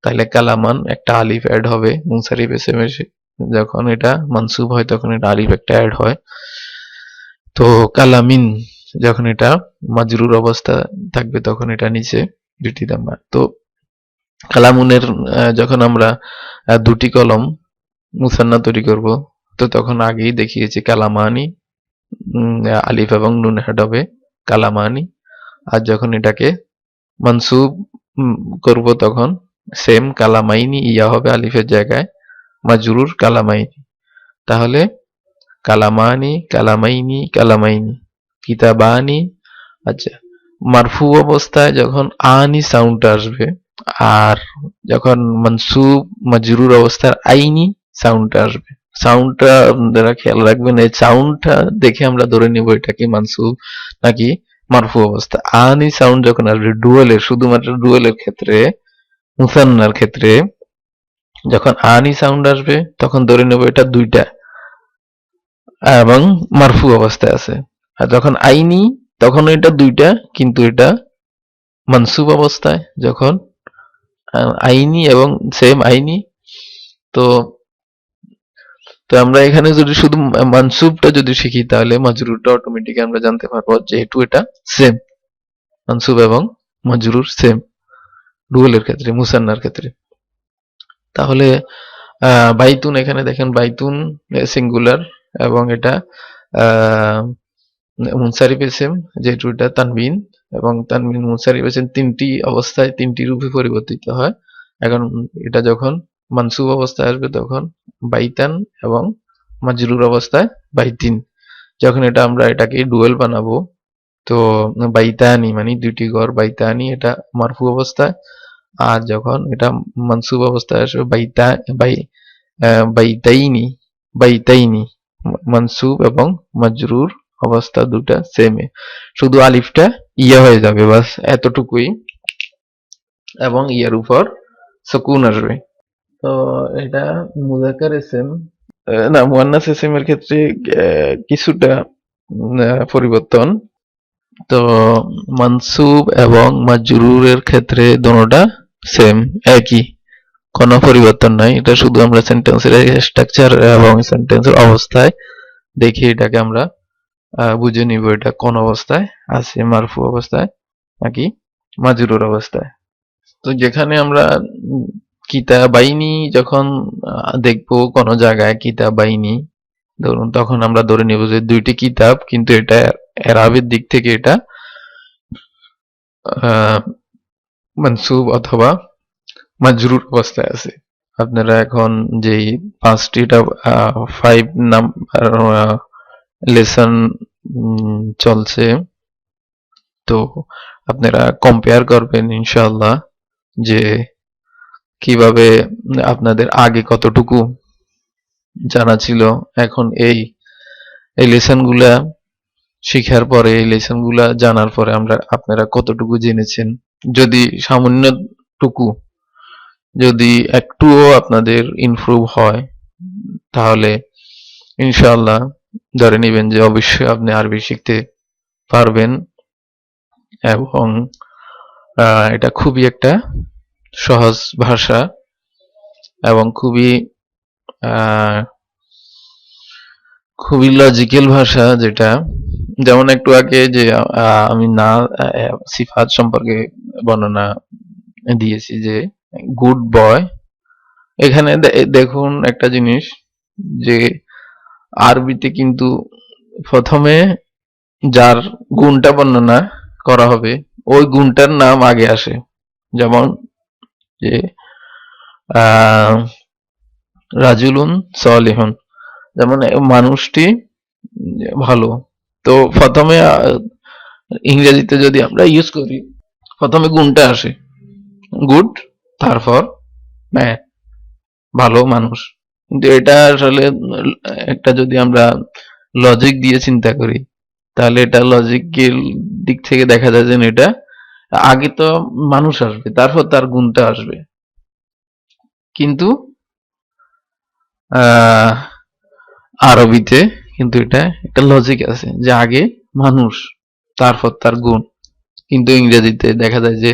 তাহলে কালামান একটা আলিফ অ্যাড হবে, মুনসারিফে সেম যখন এটা মানসুব হয় তখন এটা আলিফ একটা অ্যাড হয়। তো কালামিন যখন এটা মাজরুর অবস্থা থাকবে তখন এটা নিচে দুটি নাম্বার। তো কালামুনের যখন আমরা দুটি কলম মুসান্না তৈরি করব তো তখন আগেই দেখিয়েছি কালামানি, আলিফ এবং নুন হেড হবে কালামানি, আর যখন এটাকে মানসুব করব তখন সেম কালামাইনি, ইয়া হবে আলিফের জায়গায়, মাজরুর কালামাইনি। তাহলে কালামানি, কালামাইনি, কালামাইনি, কিতাবানি। আচ্ছা, মারফু অবস্থায় যখন আনি সাউন্ডটা আসবে, আর যখন মানসুব মাজরুর অবস্থার আইনি সাউন্ডটা আসবে, সাউন্ডটা আপনারা খেয়াল রাখবেন, এই সাউন্ডটা দেখে আমরা ধরে নিব এটা কি মানসুব নাকি মারফু অবস্থা। আনি সাউন্ড যখন আসবে ডুয়ালের, শুধুমাত্র ডুয়ালের ক্ষেত্রে, মুসান্নার ক্ষেত্রে যখন আনি সাউন্ড আসবে তখন ধরে নেব এটা দুইটা এবং মারফু অবস্থায় আছে। আর যখন আইনি তখন এটা দুইটা, কিন্তু এটা মানসুব অবস্থায় যখন আইনি এবং সেম আইনি। তো তো আমরা এখানে যদি শুধু মানসুবটা যদি শিখি তাহলে মাজরুরটা অটোমেটিক আমরা জানতে পারবো যেহেতু এটা সেম, মানসুব এবং মাজরুর সেম ডুয়েলের ক্ষেত্রে, মুসান্নার ক্ষেত্রে। তাহলে বাইতুন, এখানে দেখেন বাইতুন সিঙ্গুলার এবং এটা মুনসারিফ ইসম, যেহেতু এটা তানবিন এবং তানবিন মুনসারিফ ইসম তিনটি অবস্থায় তিনটি রূপে পরিবর্তিত হয়। এখন এটা যখন মানসুব অবস্থায় আসবে তখন বাইতান এবং মাজরুর অবস্থায় বাইতিন। যখন এটা আমরা এটাকে ডুয়েল বানাবো তো বাইতানি মানে দুইটি ঘর, বাইতানি এটা মারফু অবস্থায়। আর যখন এটা মানসুব অবস্থায় আসবে বাইতাইনি, বাইতাইনি মানসুব এবং মাজরুর অবস্থা দুটা সেমে, শুধু আলিফটা ইয়া হয়ে যাবে, বাস এতটুকুই, এবং ইয়ার উপর সুকুন আসবে। তো এটা মুজাক্কার ইসম, না মুয়ান্নাস ইসমের ক্ষেত্রে কিছুটা পরিবর্তন। তো মানসুব এবং মাজরুরের ক্ষেত্রে দোনোটা সেম, একই, কোনো পরিবর্তন নাই। এটা শুধু আমরা সেন্টেন্সের স্ট্রাকচার এবং সেন্টেন্সের অবস্থায় দেখে এটাকে আমরা বুঝে নিব এটা কোন অবস্থায় আছে, মারফু অবস্থায় নাকি মাজরুর অবস্থায়। তো যেখানে আমরা কিতাবাইনি যখন দেখবো কোন জায়গায় কিতাবাইনি ধরুন, তখন আমরা ধরে নিব যে দুইটি কিতাব, কিন্তু এটা এরাবের দিক থেকে এটা মানসুব অথবা মাজরুর অবস্থায় আছে। আপনারা এখন যেই 5 নাম্বার লেসন চলছে, তো আপনারা কম্পেয়ার করবেন ইনশাআল্লাহ যে কিভাবে আপনাদের আগে কতটুকু জানা ছিল, এখন এই লেসন গুলা শিখার পরে, এই লেসন গুলা জানার পরে আপনারা কতটুকু জেনেছেন। যদি সামান্যটুকু, যদি একটুও আপনাদের ইমপ্রুভ হয় তাহলে ইনশাআল্লাহ ধরে নিবেন যে অবশ্যই আপনি আরবি শিখতে পারবেন। এবং এটা খুবই একটা সহজ ভাষা এবং খুবই লজিক্যাল ভাষা, যেটা যেমন একটু আগে যে আমি না সিফাত সম্পর্কে বর্ণনা দিয়েছি যে গুড বয়, এখানে দেখুন একটা জিনিস যে আরবিতে কিন্তু প্রথমে যার গুণটা বর্ণনা করা হবে ওই গুণটার নাম আগে আসে। যেমন যে রাজুলুন সলিহুন, যেমন মানুষটি ভালো। তো প্রথমে ইংরেজিতে যদি আমরা ইউজ করি, প্রথমে গুণটা আসে গুড, তারপর ম্যান, ভালো মানুষ। কিন্তু এটা আসলে একটা যদি আমরা লজিক দিয়ে চিন্তা করি তাহলে এটা লজিকের দিক থেকে দেখা যায় যে এটা আগে তো মানুষ আসবে তারপর তার গুণটা আসবে, কিন্তু আরবিতে কিন্তু এটা একটা লজিক আছে যে আগে মানুষ তারপর তার গুণ। কিন্তু ইংরেজিতে দেখা যায় যে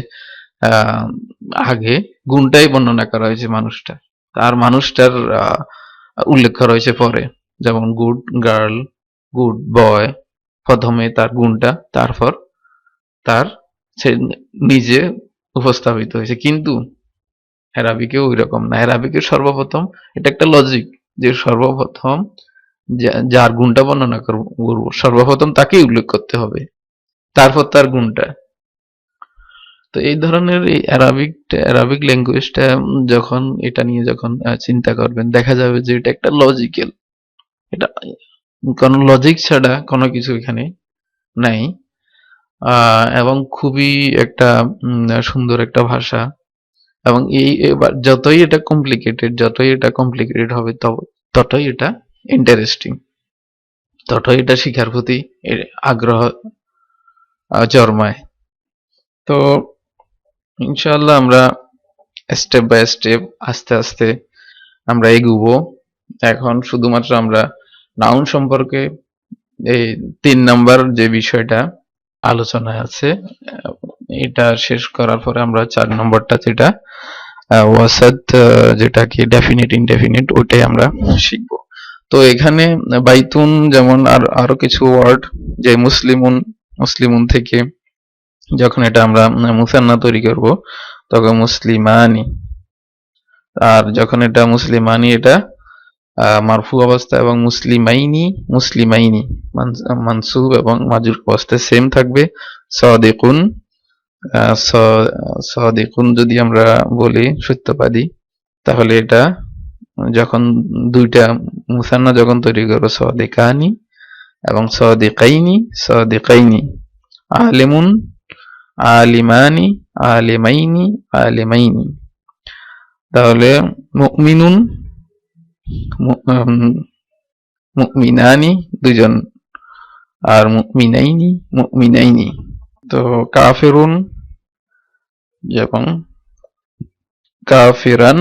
আগে গুণটাই বর্ণনা করা হয়েছে মানুষটা, তার মানুষটার উল্লেখ করা হয়েছে পরে। যেমন গুড গার্ল, গুড বয়, প্রথমে তার গুণটা, তারপর তার সে নিজে উপস্থাপিত হয়েছে। কিন্তু অ্যারাবিকে ওই রকম না, অ্যারাবিকে সর্বপ্রথম এটা একটা লজিক যে সর্বপ্রথম যার গুণটা বর্ণনা করবো সর্বপ্রথম তাকেই উল্লেখ করতে হবে, তারপর তার গুণটা। তো এই ধরনের এই অ্যারাবিক ল্যাঙ্গুয়েজটা যখন এটা নিয়ে যখন চিন্তা করবেন দেখা যাবে যে এটা একটা লজিক্যাল, এটা কোনো লজিক ছাড়া কোনো কিছু এখানে নাই। এবং খুবই একটা সুন্দর একটা ভাষা। এবং যতই এটা কমপ্লিকেটেড হবে ততই এটা ইন্টারেস্টিং, ততই এটা শিখার প্রতি আগ্রহ জন্মায়। তো ইনশাআল্লাহ আমরা স্টেপ বাই স্টেপ আস্তে আস্তে আমরা এগুবো। এখন শুধুমাত্র আমরা নাউন সম্পর্কে এই 3 নাম্বার যে বিষয়টা আলোচনায় আছে। এটা শেষ করার পরে আমরা 4 নম্বরটা যেটা ওয়াসাত, যেটাকে ডেফিনিট ইনডেফিনিট, ওইটাই আমরা শিখব। তো এখানে বাইতুন যেমন আরো কিছু ওয়ার্ড, যে মুসলিমুন থেকে যখন এটা আমরা মুসান্না তৈরি করব তখন মুসলিমানি, আর যখন এটা মুসলিমানি এটা মারফু অবস্থা, এবং মুসলিমাইনি মানসুব এবং মাজরুর অবস্থায় সেম থাকবে। সাদিকুন, সাদিকুন যদি আমরা বলি সত্যবাদী, তাহলে এটা যখন দুইটা মুসান্না যখন তৈরি করবো সাদিকানি এবং সাদিকাইনি। আলিমুন, আলিমানি, আলিমাইনি। তাহলে মুমিনুন, মুমিনানি দুজন, আর মুমিনাইনি। তো কাফিরুন যখন কাফিরান,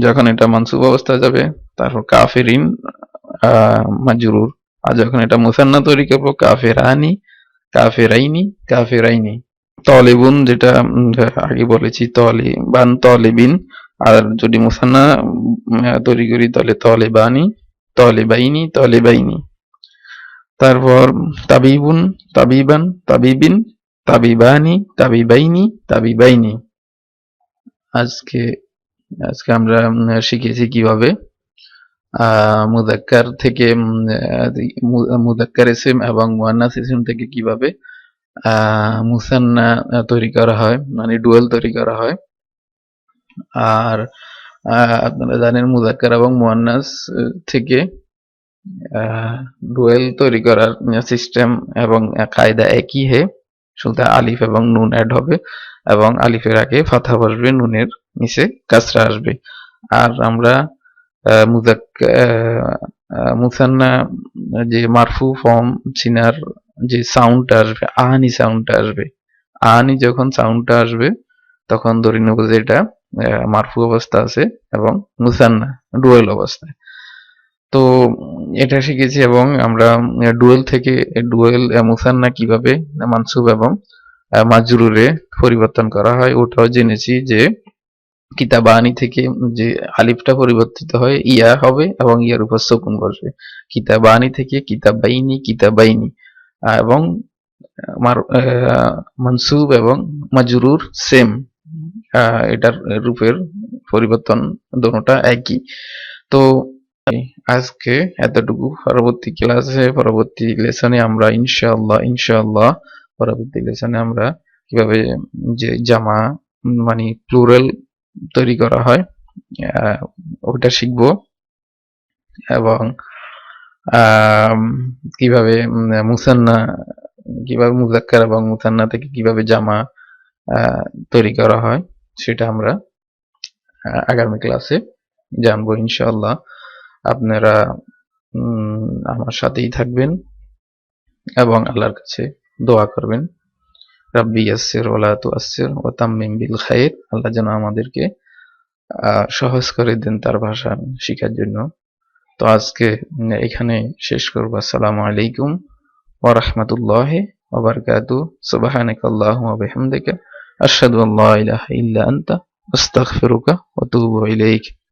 যখন এটা মানসুব অবস্থা যাবে, তারপর কাফিরিন মাজরুর। আর যখন এটা মুসান্না তৈরি করবো কাফিরানি, কাফিরাইনি। তলিবুন, যেটা আগে বলেছি, তলিবিন। আর যদি মুসান্না তৈরি করি তাহলে তলিবাইনি। তারপর তাবিবুন, তাবিবিন, তাবিবাইনি। আজকে আমরা শিখেছি কিভাবে মুযাক্কার থেকে মুযাক্কার ইসম এবং মুআন্নাস ইসম থেকে কিভাবে মুসান্না তৈরি করা হয়, মানে ডুয়েল তৈরি করা হয়। আর আপনারা জানেন মুযাক্কার এবং মুআন্নাস থেকে ডুয়েল তৈরি করার সিস্টেম এবং কায়দা একই হে, শুধু আলিফ এবং নুন অ্যাড হবে, এবং আলিফের আগে ফাথা বসবে, নুনের নিচে কাসরা আসবে। আর আমরা মুসান্না যে মারফু ফর্ম চিনার যে সাউন্ডটা আসবে, আহানি সাউন্ডটা আসবে, আহানি যখন সাউন্ডটা আসবে তখন ধরে নেব যে এটা মারফু অবস্থা আছে এবং মুসান্না ডুয়েল অবস্থায়। তো এটা শিখেছি, এবং আমরা ডুয়েল মুসান্না কিভাবে মানসুব এবং মাজরুরে পরিবর্তন করা হয় ওটাও জেনেছি, যে কিতাবানি থেকে যে আলিফটা পরিবর্তিত হয় ইয়া হবে এবং ইয়ার উপর সুকুন বসবে। কিতাবানি থেকে কিতাবাইনি, এবং মানসুব এবং মাজরুর সেম, এটার রূপের পরিবর্তন দোনোটা একই। তো আজকে এতটুকু। পরবর্তী ক্লাসে, পরবর্তী লেসনে আমরা ইনশাআল্লাহ পরবর্তী লেসনে আমরা কিভাবে যে জামা মানে প্লুরাল তৈরি করা হয় ওটা শিখবো, এবং কিভাবে মুযাক্কার এবং মুসান্না থেকে কিভাবে জামা তৈরি করা হয় সেটা আমরা আগামী ক্লাসে জানবো ইনশাআল্লাহ। আপনারা আমার সাথেই থাকবেন এবং আল্লাহর কাছে দোয়া করবেন, রাব্বি ইয়াসসির ওয়ালা তুআসসির ওয়া তাম্মিম বিল খাইর। আল্লাহ যেন আমাদেরকে সহজ করে দেন তার ভাষা শেখার জন্য। তো আজকে এখানে শেষ করব। আসসালামু আলাইকুম ওয়া রাহমাতুল্লাহি ওয়া বারাকাতুহু। সুবহানাকাল্লাহুম্মা ওয়া বিহামদিকা আশহাদু আল্লা ইলাহা ইল্লা আনতা আস্তাগফিরুকা ওয়া আতুবু ইলাইক।